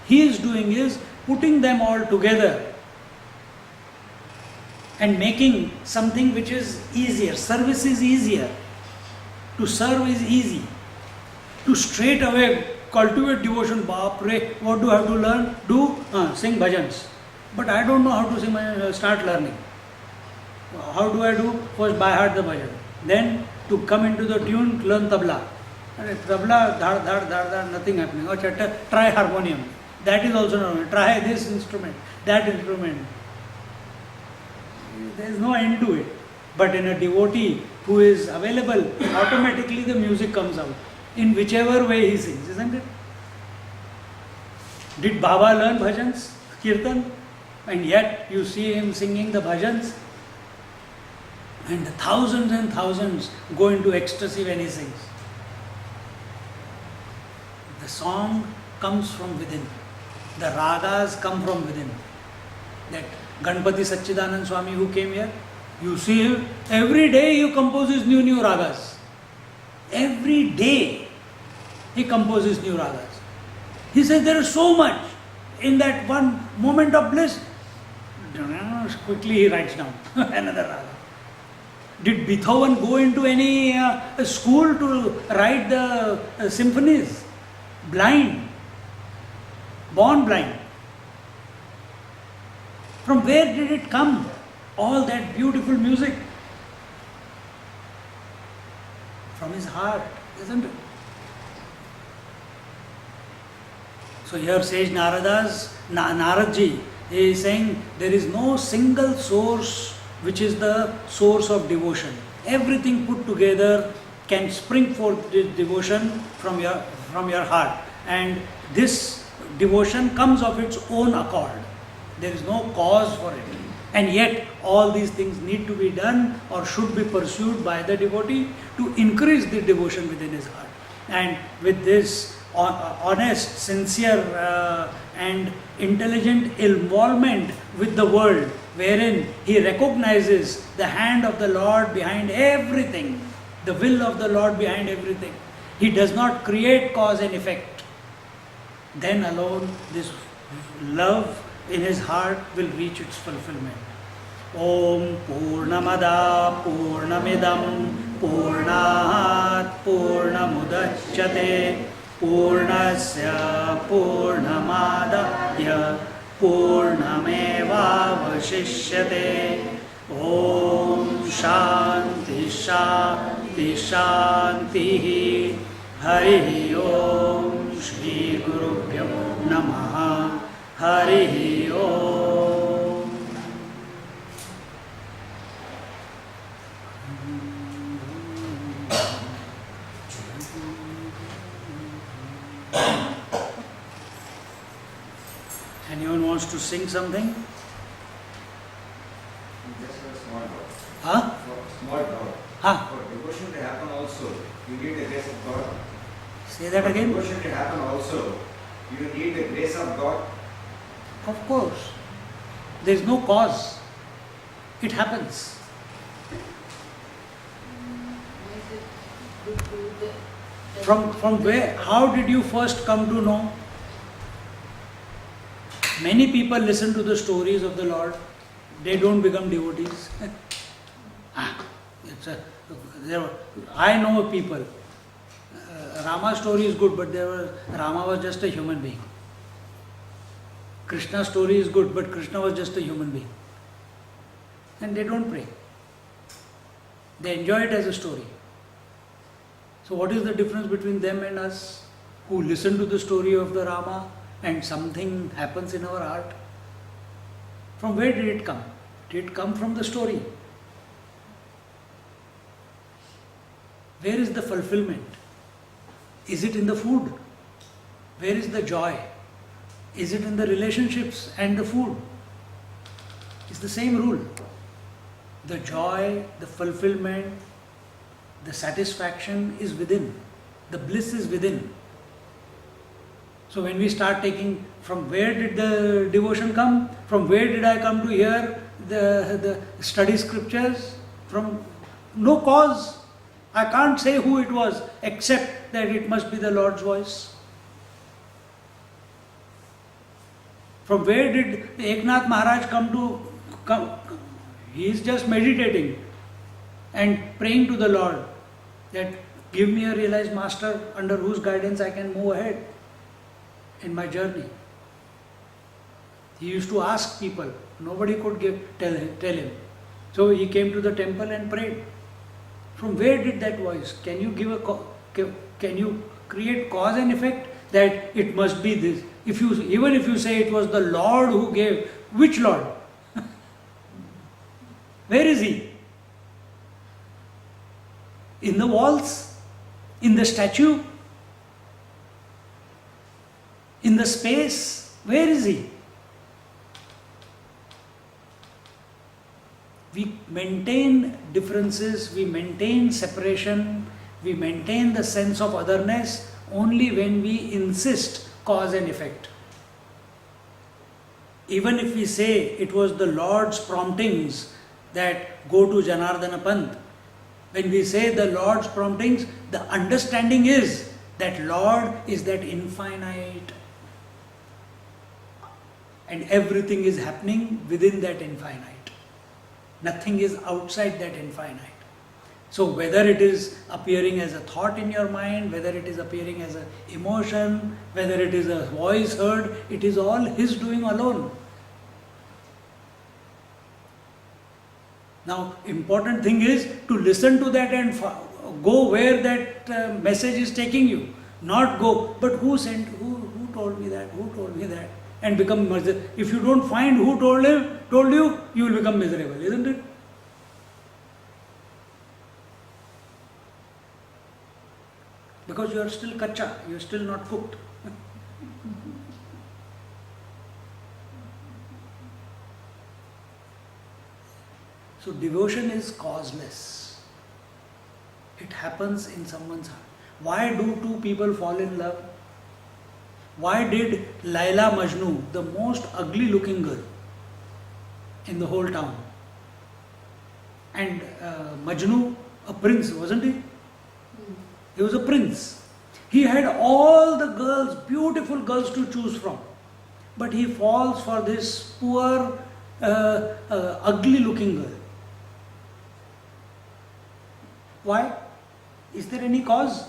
he is doing is putting them all together and making something which is easier. Service is easier. To serve is easy. To straight away cultivate devotion, Baapre, what do I have to learn? Sing bhajans. But I don't know how to sing bhajans, start learning. How do I do? First by heart the bhajan. Then to come into the tune, learn tabla. Tabla, dhar, dhar, dhar, dhar, nothing happening. Try harmonium. That is also not. Try this instrument, that instrument. There is no end to it. But in a devotee who is available, automatically the music comes out. In whichever way he sings, isn't it? Did Baba learn bhajans, kirtan? And yet you see him singing the bhajans. And thousands go into ecstasy when he sings. The song comes from within. The ragas come from within. That Ganpati Satchidanand Swami who came here, you see him, every day he composes new ragas. Every day he composes new ragas. He says there is so much in that one moment of bliss. Quickly he writes down another raga. Did Beethoven go into any school to write the symphonies? Blind. Born blind. From where did it come? All that beautiful music. From his heart, isn't it? So here says Naradji is saying there is no single source which is the source of devotion. Everything put together can spring forth this devotion from your heart. And this devotion comes of its own accord. There is no cause for it. And yet all these things need to be done or should be pursued by the devotee to increase the devotion within his heart. And with this honest, sincere and intelligent involvement with the world, wherein he recognizes the hand of the Lord behind everything, the will of the Lord behind everything. He does not create cause and effect. Then alone this love in his heart will reach its fulfillment. Om Purnamada Purnamidam Purnat Purnamudachyate Purnasya Purnamadaya Purnamevavashishyate. Om Shanti Shanti Shanti. Hari Om Shri Gurubhyo Namaha. Hari Om. Anyone wants to sing something? Just a small doubt. Huh? Small doubt. Huh? For devotion to happen also, you need the grace of God. Say that again. Devotion to happen also, you need the grace of God. Of course. There is no cause. It happens. From where? How did you first come to know? Many people listen to the stories of the Lord. They don't become devotees. I know people. Rama's story is good, but Rama was just a human being. Krishna's story is good, but Krishna was just a human being. And they don't pray. They enjoy it as a story. So what is the difference between them and us who listen to the story of the Rama and something happens in our heart? From where did it come? Did it come from the story? Where is the fulfillment? Is it in the food? Where is the joy? Is it in the relationships and the food? It's the same rule. The joy, the fulfillment The satisfaction is within. The bliss is within. So when we start taking, from where did the devotion come? From where did I come to hear the study scriptures? From no cause. I can't say who it was, except that it must be the Lord's voice. From where did Eknath Maharaj come? He is just meditating and praying to the Lord that give me a realized master under whose guidance I can move ahead in my journey. He used to ask people, nobody could tell him. So he came to the temple and prayed. From where did that voice? Can you can you create cause and effect that it must be this? Even if you say it was the Lord who gave, which Lord? Where is he? In the walls? In the statue? In the space? Where is he? We maintain differences, we maintain separation, we maintain the sense of otherness only when we insist cause and effect. Even if we say it was the Lord's promptings that go to Janardana Pant, when we say the Lord's promptings, the understanding is that Lord is that infinite and everything is happening within that infinite. Nothing is outside that infinite. So whether it is appearing as a thought in your mind, whether it is appearing as an emotion, whether it is a voice heard, it is all His doing alone. Now, important thing is to listen to that and go where that message is taking you. Not go, but who told me that, who told me that, and become miserable. If you don't find who told you, you will become miserable, isn't it? Because you are still kacha, you are still not cooked. So devotion is causeless. It happens in someone's heart. Why do two people fall in love? Why did Laila Majnu, the most ugly looking girl in the whole town, and Majnu, a prince, wasn't he? He was a prince. He had all the girls, beautiful girls to choose from. But he falls for this poor, ugly looking girl. Why? Is there any cause?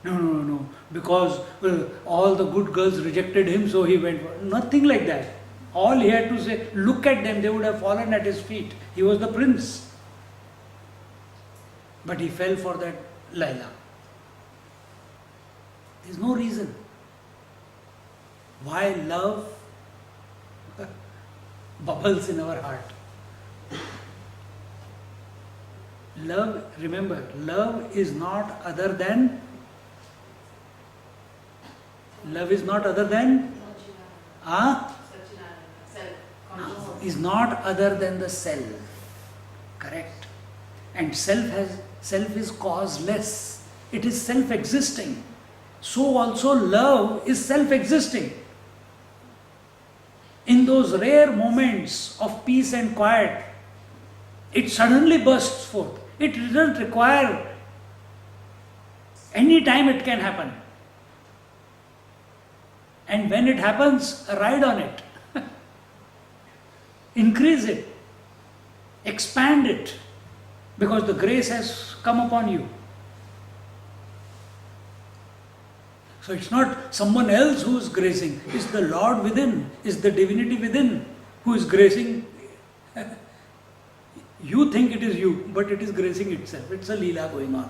No. Because all the good girls rejected him, so he went for. Nothing like that. All he had to say, look at them, they would have fallen at his feet. He was the prince. But he fell for that Laila. There is no reason. Why love bubbles in our heart? Love, remember, love is not other than is not other than the self. Correct. And self is causeless. It is self-existing. So also love is self-existing. In those rare moments of peace and quiet, it suddenly bursts forth. It doesn't require any time, it can happen. And when it happens, ride on it. Increase it. Expand it. Because the grace has come upon you. So it's not someone else who is gracing. It's the Lord within. It's the divinity within who is gracing. You think it is you, but it is gracing itself. It's a Leela going on.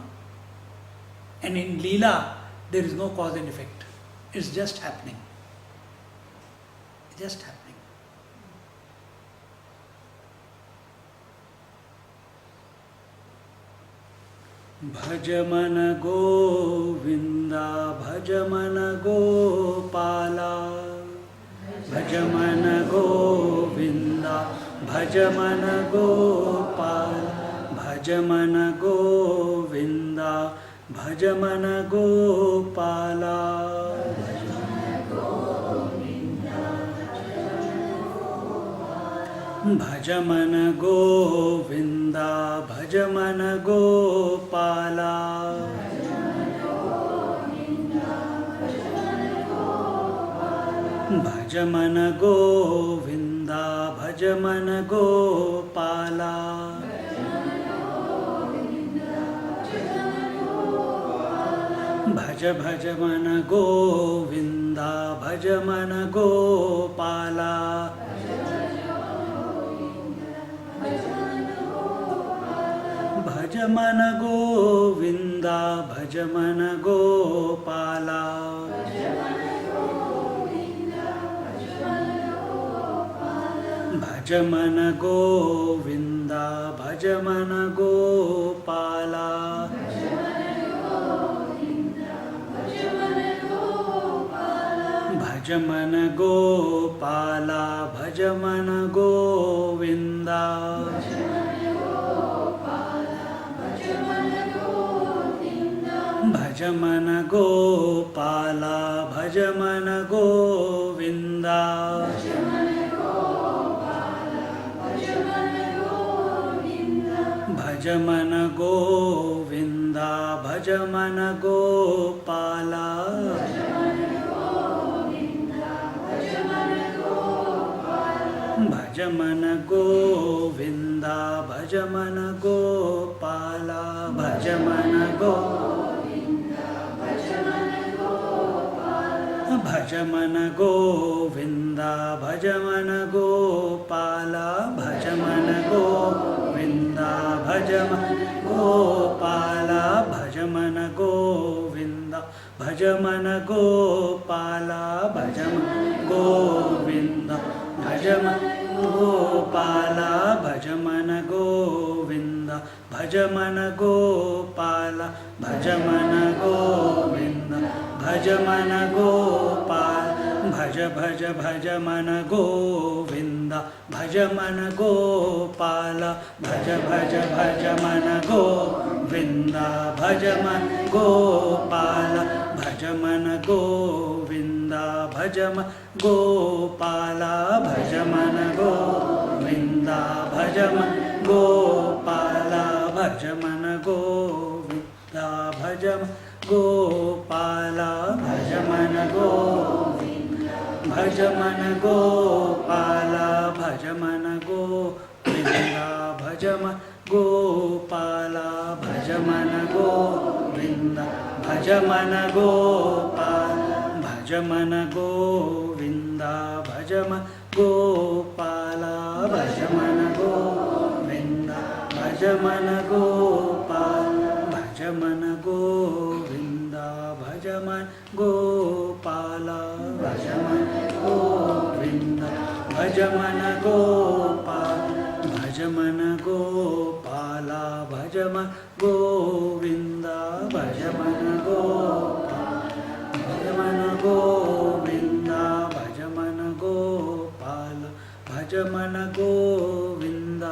And in Leela, there is no cause and effect. It's just happening. It's just happening. Bhajamana Govinda, Bhajamana Gopala, Bhajamana Govinda, Bhajamana Gopala, भज मन गोविंदा भज मन गोपाला भज मन गोविंदा भज मन गोपाला भज मन गोविंदा भज मन गोपाला भज भज मन गोविंदा भज मन गोपाला भज मन गोविंदा भज मन गोपाला भज मन गोविंदा भज मन गोपाला भज मन गोपाला भज मन गोविंदा भज मन गोपाला भज मन गोविंदा भज मन गोविंदा भज मन गोपाला भज मन गोविंदा भज मन गोपाला भज मन भज मन गोविंदा भज मन गोपाला भज मन गोविंदा भज मन गोपाला भज मन गोविंदा भज मन गोपाला भज मन गोविंदा भज मन गोपाला भज मन गोविंदा भज मन गोपाला भज मन गोविंदा भज मन गोपाल भज भज भज मन गोविंदा भज मन गोपाला भज भज भज मन गोविंदा भज मन गोपाला भज मन गोविंदा भज मन गोपाला भज मन गोविंदा भज मन गोपाला भज मन गोविंदा भज मन गोपाला भज मन गोविंदा भज मन गोपाला भज मन गोविंदा भज मन गोपाला भज मन गोविंदा भज मन गोपाल भज मन गोविंदा भज मन गोपाला भज मन गोविंदा भज मन गोपाल भज मन गोविंदा भज मन गोपाला भज मन गोविंदा भज मन गोपाल भज मन गोपाला भज मन गोविंदा भज मन गोपाल भज मन गोविंदा भज मन गोपाल भज मन गोविंदा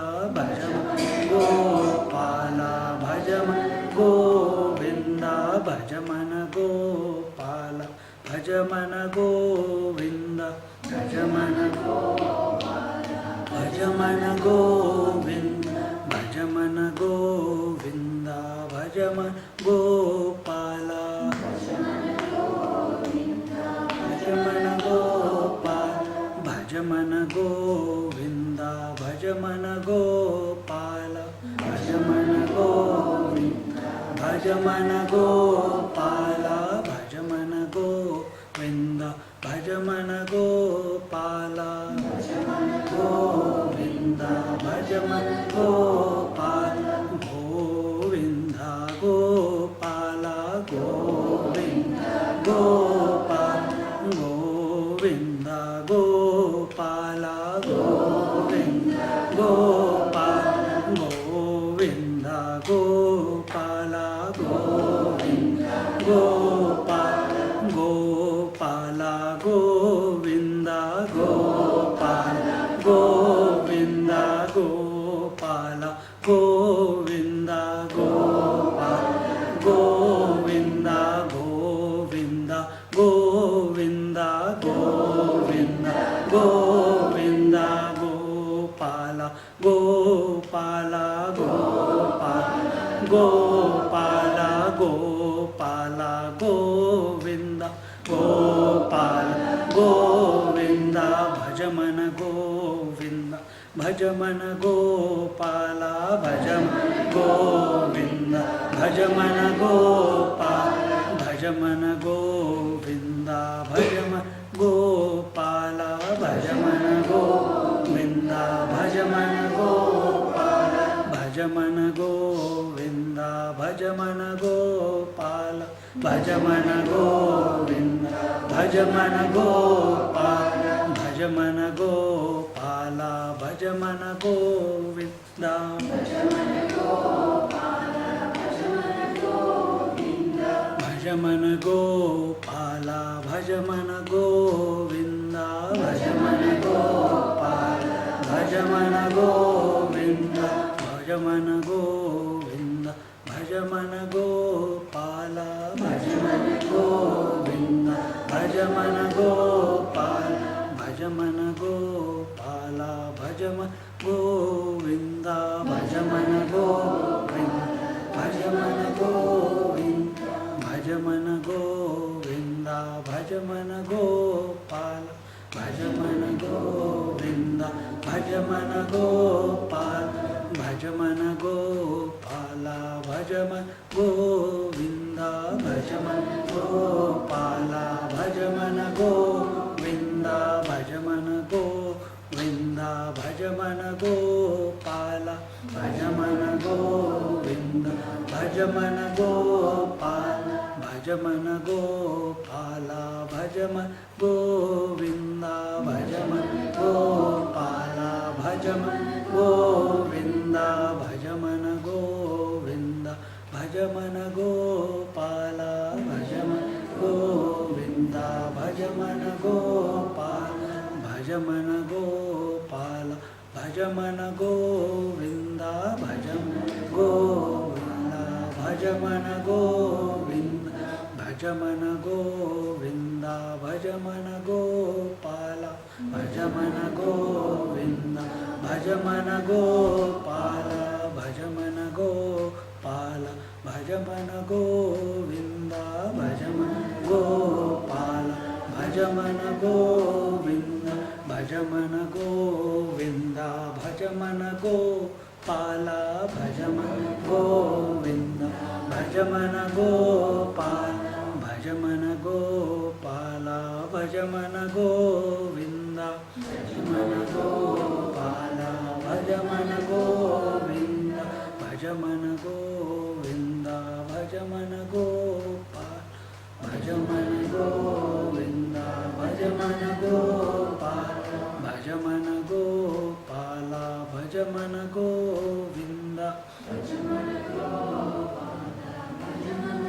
भज मन गोपाला भज मन गोविंदा भज मन गोपाला भज मन गोविंदा भज मन भज मन गोविंदा भज मन गोविंदा भज मन गोपाला भज मन गोपाल भज मन गोविंदा भज मन गोपाला भज मन गोविंदा भज मन गोपाला भज मन गोविंदा भज मन गोपाला भज मन गोविंदा भज मन गोपाल गोविंदा गोपाला गोविंदा गोपाल गोविंदा गोपाला गोविंदा गोपाल गोविंदा गोपाला गोविंदा गोपाल गोपाला गोविंदा गोपाल गोविंदा गोपाला गोविंदा गोपाल गोपाल गोविंद गोपाल गोविंद भज मन गोविंद भज मन गोपाल भज मन गोविंद भज मन गोपाल भज मन गोविंद भज मन गोपाल भज मन गोविंद भज मन गोपाल भज मन गोविंद भज मन गोपाल भज मन गोविंद भज मन गोपाल भज मन गोपाल भज मन गोविंद भज मन गोपाल भज मन गोपाल भज मन गोविंद भज मन गोपाल भज मन गोविंद भज मन गोविंद भज मन गोपाल भज मन गोविंद भज मन गोपाल भज मन गोपाल भज मन गोविंद भज मन गोविंद भज मन गोविंद भज मन गोविंद भज मन गोपाल भज मन गोविंद भज मन गोपाल भज मन गोपाल भज मन गोविंद भज मन गोपाल भज मन गोविंद भज मन गोविंद भज मन गोपाल भज मन गोविंद भज मन गोपाल भज मन गोपाल भज मन गोविंद भज मन गोपाल भज मन गोविंद भज मन गोविंद भज मन गोपाल भज मन गोविंद भज मन गोपाल भज मन गोपाल भज मन गोविंद भज मन गोविंद भज मन गोविंद भज मन गोविंद भज मन गोपाल भज मन गोविंद भज मन गोपाल भज मन गोपाल भज मन गोविंद भज मन गोपाल भज मन गोविंद भज मन गोविंद भज मन गोपाल भज मन गोविंद भज मन गोपाल भज मन गोपाल भज मन गोविंद भज मन गोपाल भज मन गोविंद भज मन गोविंद भज मन गोपाल भज मन गोविंद भज मन गोपाल भज मन गोपाल भज मन गोविंद भज मन गोपाल भज मन